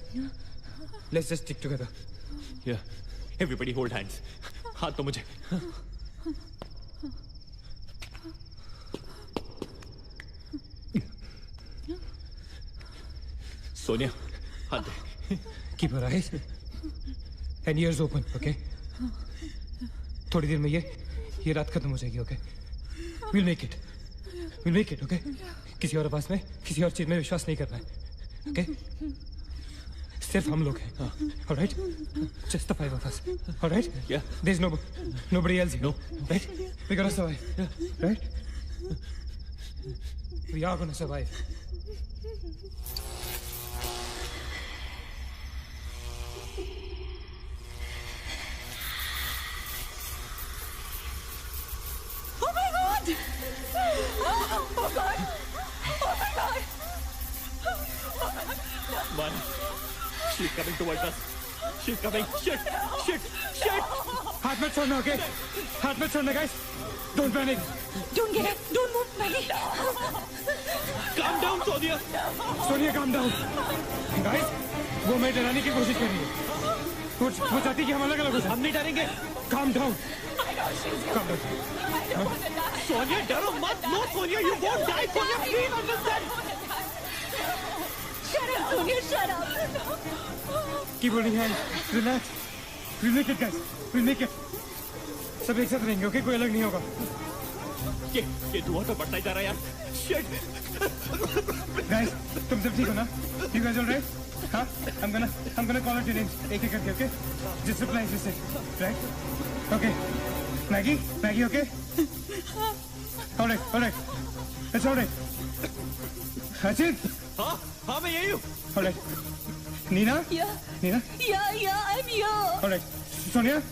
let's just stick together. Yeah. Everybody hold hands. हाथ तो मुझे. सोनिया, हाथ दे. Keep your eyes and ears open, okay? थोड़ी देर में ये रात खत्म हो जाएगी, okay? We'll make it, okay? किसी और आवाज में, किसी और चीज में विश्वास नहीं करना है, okay? सिर्फ हम लोग हैं, all right? Just the 5 of us, all right? Yeah. There's nobody else here, no, right? We're gonna survive, right? We are gonna survive. Man, she's coming towards us. She's coming. Shit. हाथ मत छोड़ना, okay? हाथ मत छोड़ना, guys. Don't panic. Don't get up. Don't move, Maggie. Calm down, Sonia. Sonia, calm down. Guys, वो मैं डराने की कोशिश कर रही है। वो चाहती कि हम अलग अलग हो जाएं। हम नहीं डरेंगे। Calm down. Calm down. Sonia डरो मत। No Sonia, you won't die. Sonia please understand. Shut up, Sonia, shut up. Keep holding hands. Relax. We'll make it, guys. We'll make it. सब एक साथ रहेंगे, ओके? कोई अलग नहीं होगा। ये धुआं तो बढ़ता ही जा रहा है यार। Shit. Guys, तुम सब ठीक हो ना? You guys all right? हाँ? I'm gonna call out your names. एक एक करके, okay? Just reply as you say. Right? Okay. Maggie, okay? All right. It's all right. Ajit? हाँ मैं यही हूँ। All right. Nina? Yeah. Nina? Yeah, I'm here. All right. Sonia?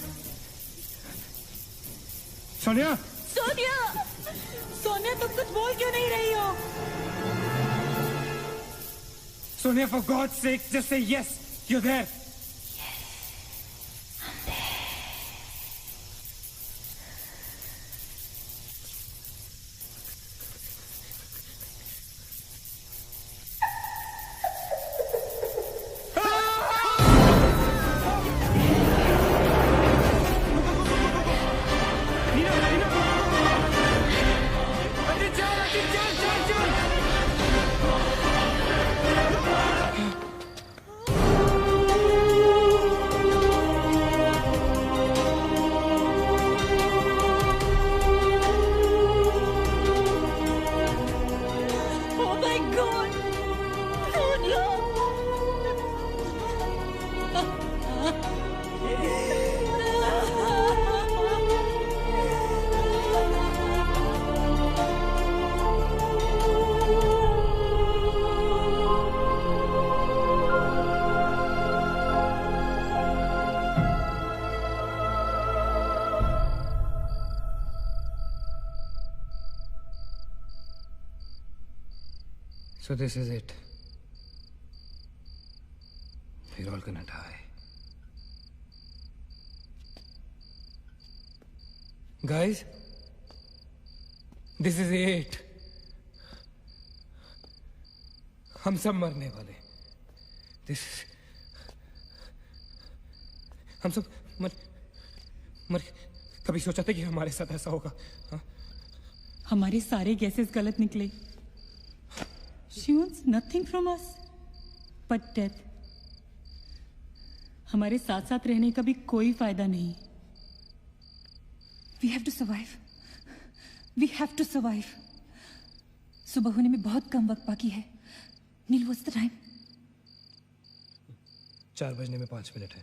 Sonia, तुम कुछ बोल क्यों नहीं रही हो? Sonia, for God's sake, just say yes. You're there. So this is it. We're all gonna die. Guys, this is it. हम सब मरने वाले। हम सब मर कभी सोचा था कि हमारे साथ ऐसा होगा? हाँ? हमारे सारे गैसेस गलत निकले। She wants nothing from us but death. हमारे साथ साथ रहने का भी कोई फायदा नहीं। We have to survive. We have to survive. सुबह होने में बहुत कम वक्त बाकी है। नील, what's the time? 4 बजने में 5 मिनट है।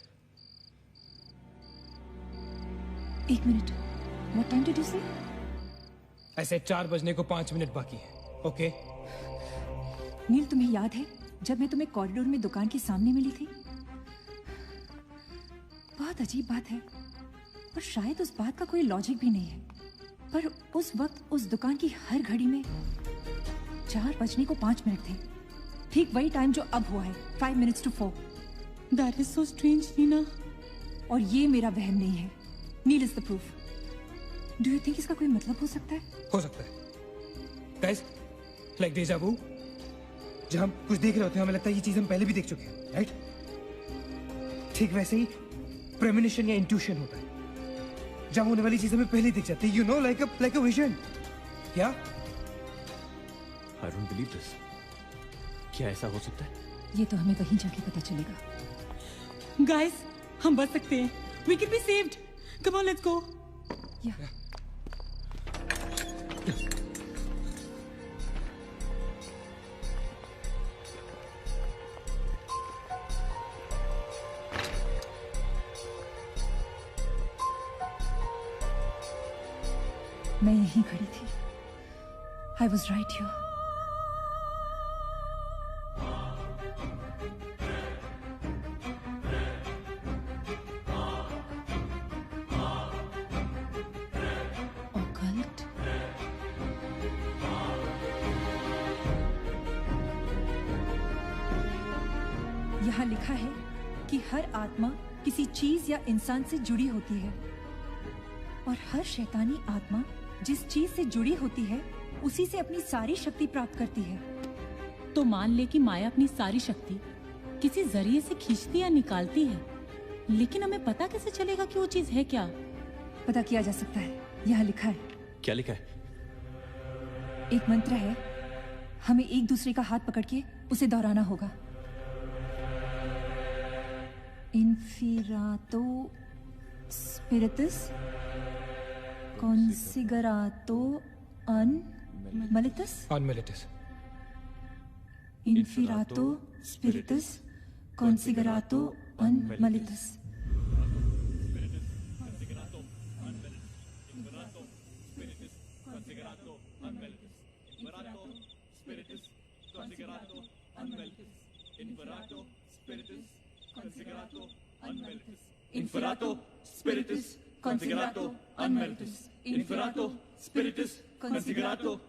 1 minute. What time did you say? ऐसे 4 बजने को 5 मिनट बाकी है। ओके? नील, तुम्हें याद है जब मैं तुम्हें कॉरिडोर में दुकान के सामने मिली थी? बहुत अजीब बात है और शायद उस बात का कोई लॉजिक भी नहीं है, पर उस वक्त उस दुकान की हर घड़ी में 4 बजने को 5 मिनट थे। ठीक वही टाइम जो अब हुआ है, 5 minutes to 4। That is so strange, Neena. और ये मेरा वहम नहीं है। Neel is the proof. Do you think इसका कोई मतलब हो सकता है? हो सकता है। गाइस, लाइक डेजा वू, जब हम कुछ देख रहे होते हैं हमें लगता है ये चीज हम पहले भी देख चुके हैं, राइट? ठीक वैसे ही प्रेमोनिशन या इंट्यूशन होता है, जब होने वाली चीज हमें पहले दिख जाती है, you know, like a vision. या I don't believe this. क्या ऐसा हो सकता है? ये तो हमें वहीं जाके पता चलेगा। गाइस, हम बच सकते हैं। We can be saved. Come on, let's go. Yeah. मैं यहीं खड़ी थी। I was right here. Occult? यहाँ लिखा है कि हर आत्मा किसी चीज या इंसान से जुड़ी होती है और हर शैतानी आत्मा जिस चीज से जुड़ी होती है उसी से अपनी सारी शक्ति प्राप्त करती है। तो मान ले कि माया अपनी सारी शक्ति किसी जरिए से खींचती या निकालती है, लेकिन हमें पता कैसे चलेगा कि वो चीज है क्या? पता किया जा सकता है, यहाँ लिखा है। क्या लिखा है? एक मंत्र है, हमें एक दूसरे का हाथ पकड़ के उसे दोहराना होगा। इन्फिरातो स्पिरिटस कॉन्सिगरातो अनमिलिटस। Inferato spiritus considerato unmalitus. Inferato spiritus considerato unmalitus. Inferato spiritus considerato unmalitus. Inferato spiritus considerato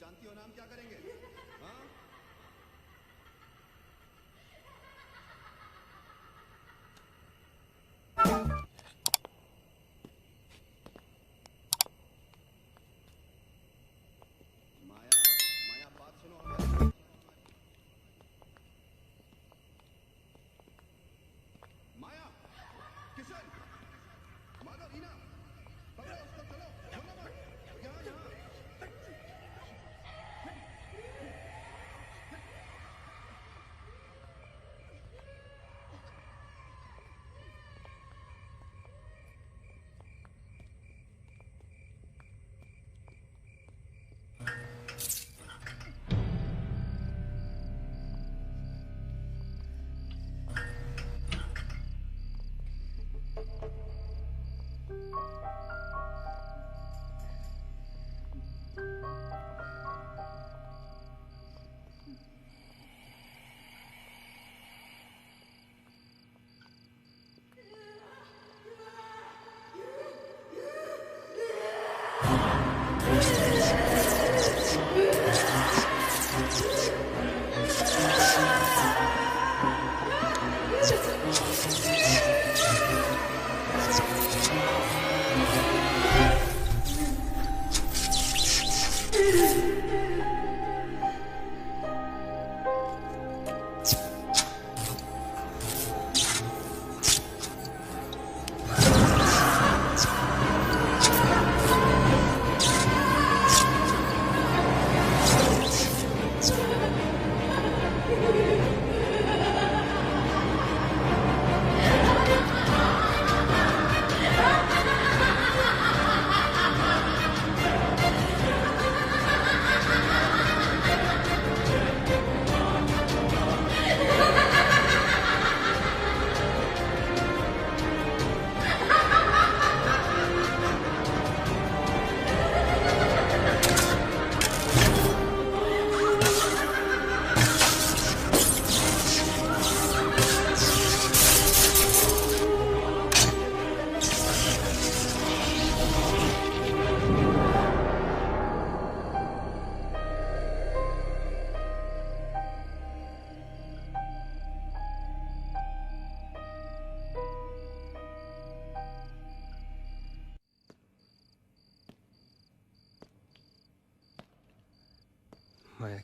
जानती हो ना हम क्या करेंगे? हाँ? माया बात सुनो हमारी। माया, किशन, माधव, रीना, पकड़ो उसको, चलो, बोलो मत, यहाँ यहाँ। माया,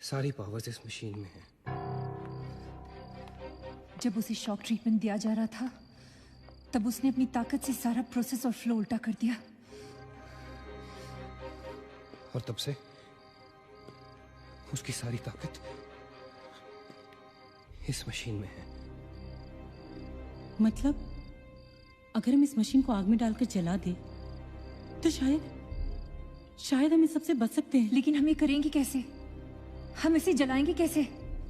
सारी पावर्स इस मशीन में है। जब उसे शॉक ट्रीटमेंट दिया जा रहा था, तब उसने अपनी ताकत से सारा प्रोसेस और फ्लो उल्टा कर दिया। और तब से उसकी सारी ताकत इस मशीन में है। मतलब अगर हम इस मशीन को आग में डालकर जला दे तो शायद हम इस सबसे बच सकते हैं। लेकिन हम ये करेंगे कैसे? हम इसे जलाएंगे कैसे?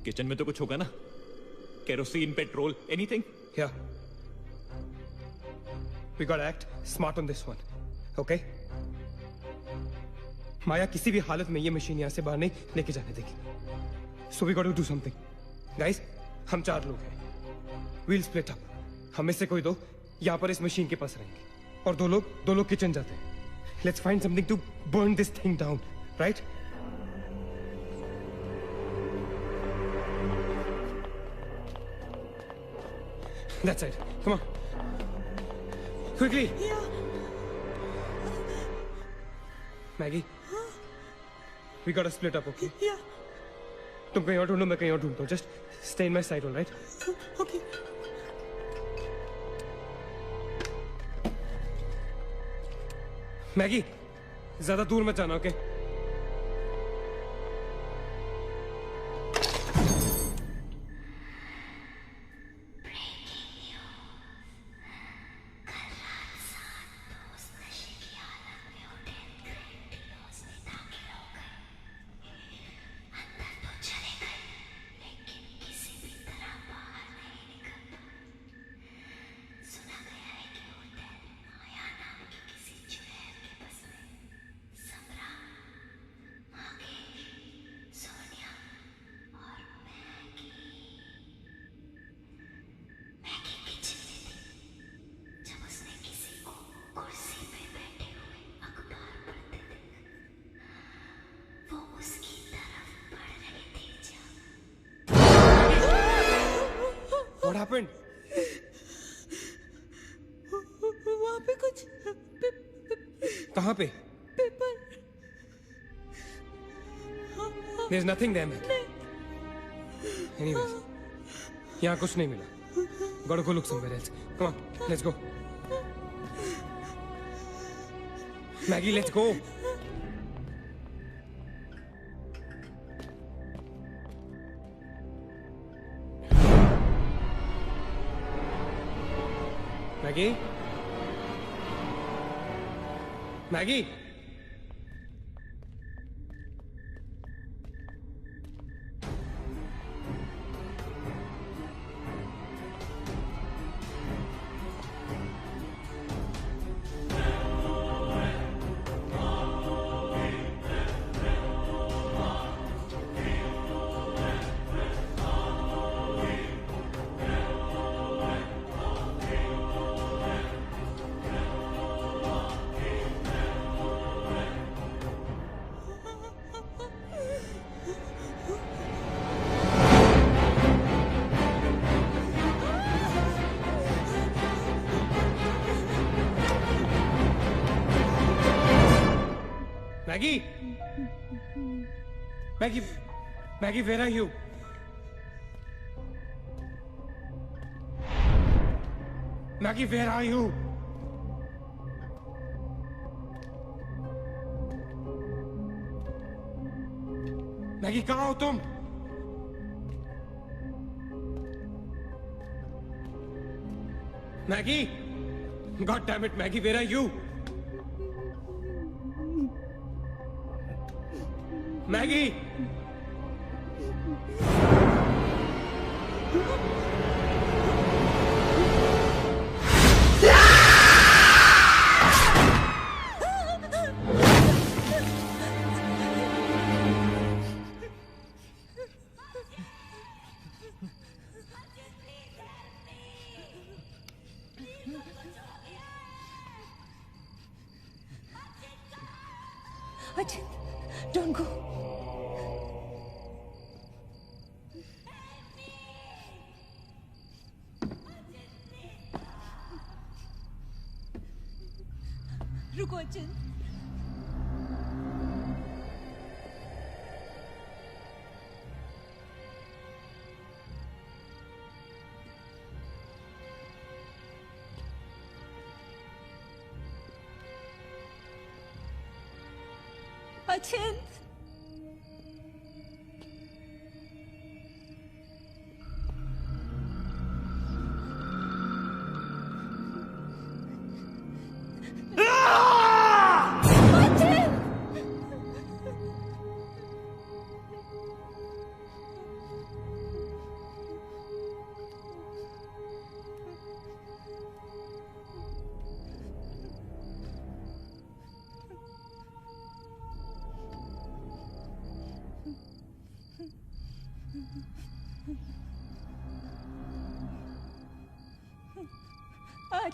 किचन में तो कुछ होगा ना, kerosene, petrol, anything. Yeah. We gotta act smart on this one, okay? माया किसी भी हालत में ये मशीन यहाँ से बाहर नहीं लेके जाने देगी। So we gotta do something. Guys, हम 4 लोग हैं। We'll split up. हम में से कोई 2 यहाँ पर इस मशीन के पास रहेंगे और 2 लोग किचन जाते हैं। Let's find something to burn this thing down, right? That's it. Come on. Quickly. Yeah. Maggie. We gotta split up, okay? Yeah. तुम कहीं और ढूंढो, मैं कहीं और ढूंढता हूँ. Just stay in my side, all right? Okay. Maggie, ज़्यादा दूर मत जाना, okay? What happened? वहाँ पे कुछ कहाँ पे? Paper. There's nothing there, man. Anyways, यहाँ कुछ नहीं मिला. Gotta go look somewhere else. Come on, let's go. Maggie, let's go. Maggie? Maggie? Maggie? Maggie, where are you? Maggie, where are you? Maggie, कहाँ हो तुम? Maggie? God damn it, Maggie, where are you? Maggie! Ajit, don't go. रुको अचिंत। अचिंत।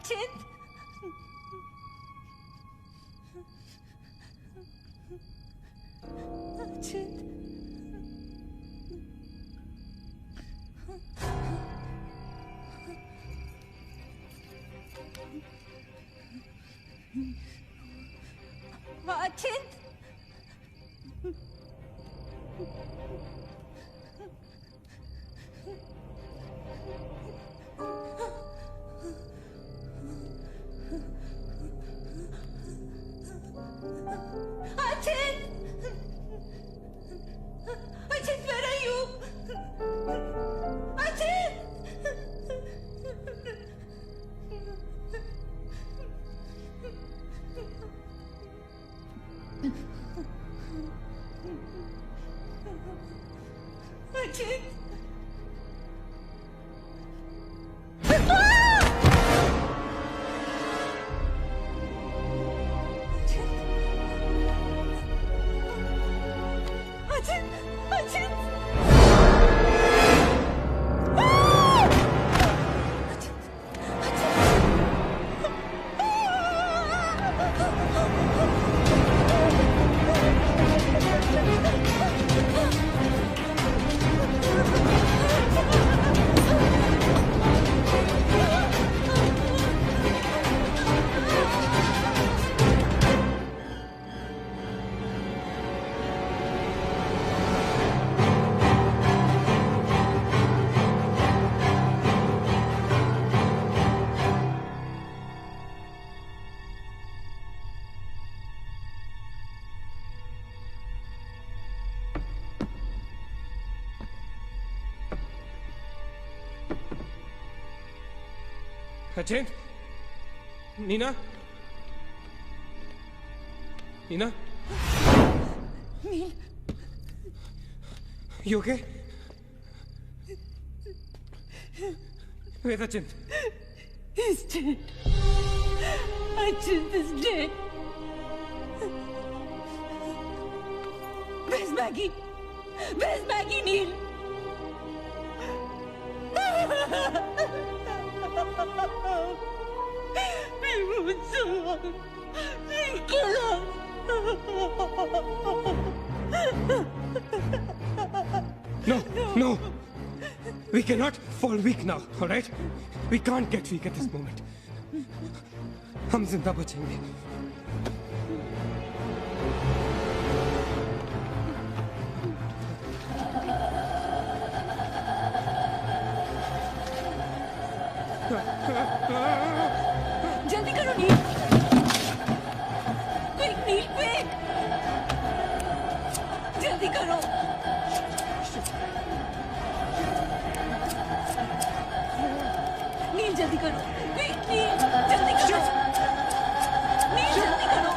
अचित अचित अचित Ajit, where are you? Ajit! Ajit! Achit, Neena, Neena, nil, you okay? Where's Achint? He's dead. Achint is dead. Where's Maggie? Where's Maggie, Neil? We won't survive. He'll kill us. No. We cannot fall weak now, all right? We can't get weak at this moment. हम जिंदा बचेंगे. जल्दी करो नील. Quick नील, quick. जल्दी करो. नील जल्दी करो. Quick नील, जल्दी करो. नील जल्दी करो.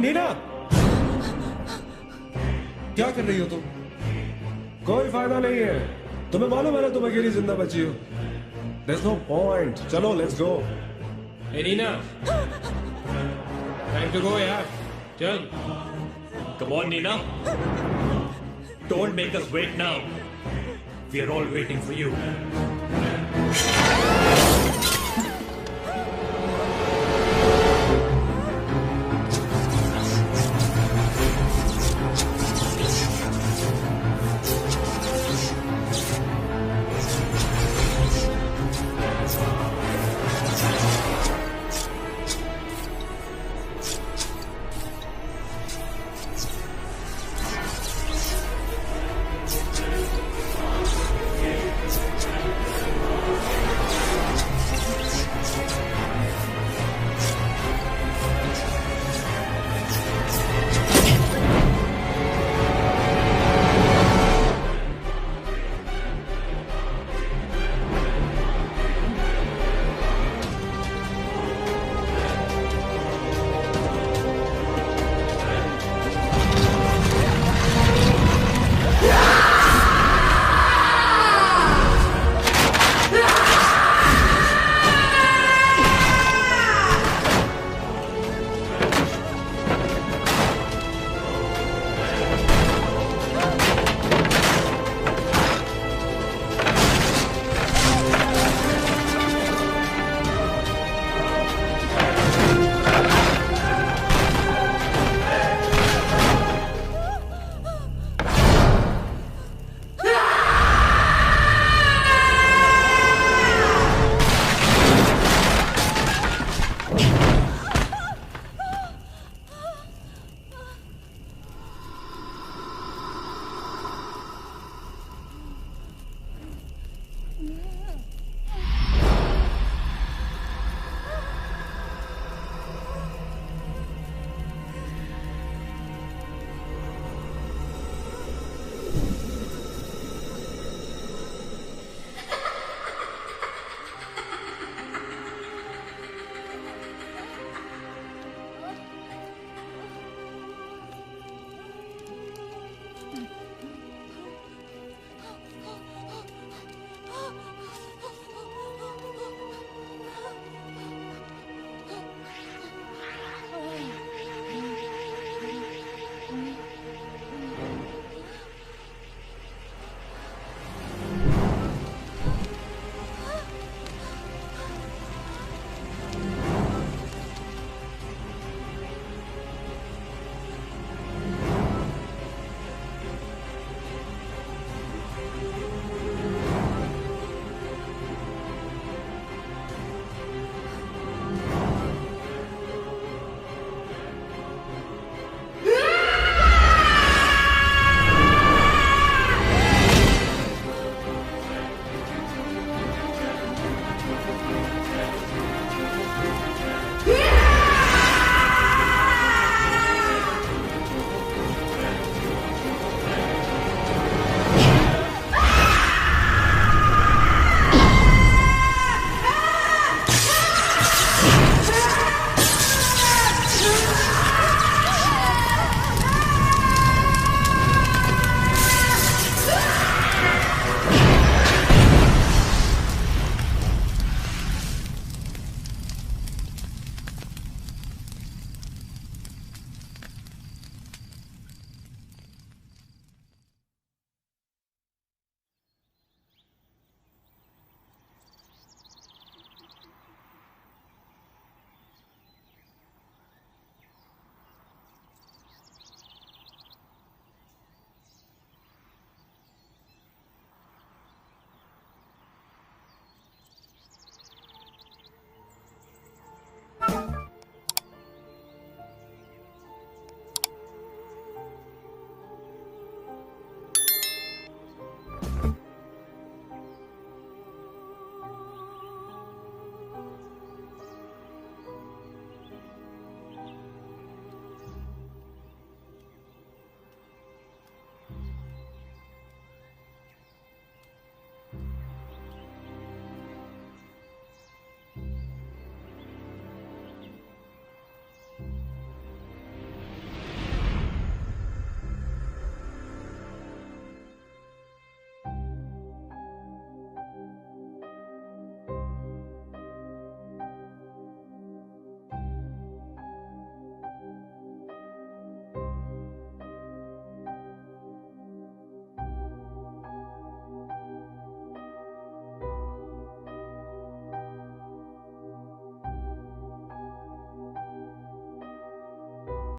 नीना, क्या कर रही हो तुम? कोई फायदा नहीं है. तुम्हें मालूम है ना तुम अकेली जिंदा बची हो. There's no point. चलो, let's go. Hey Neena, time to go यार. चल. Come on, Nina. Don't make us wait now. We are all waiting for you.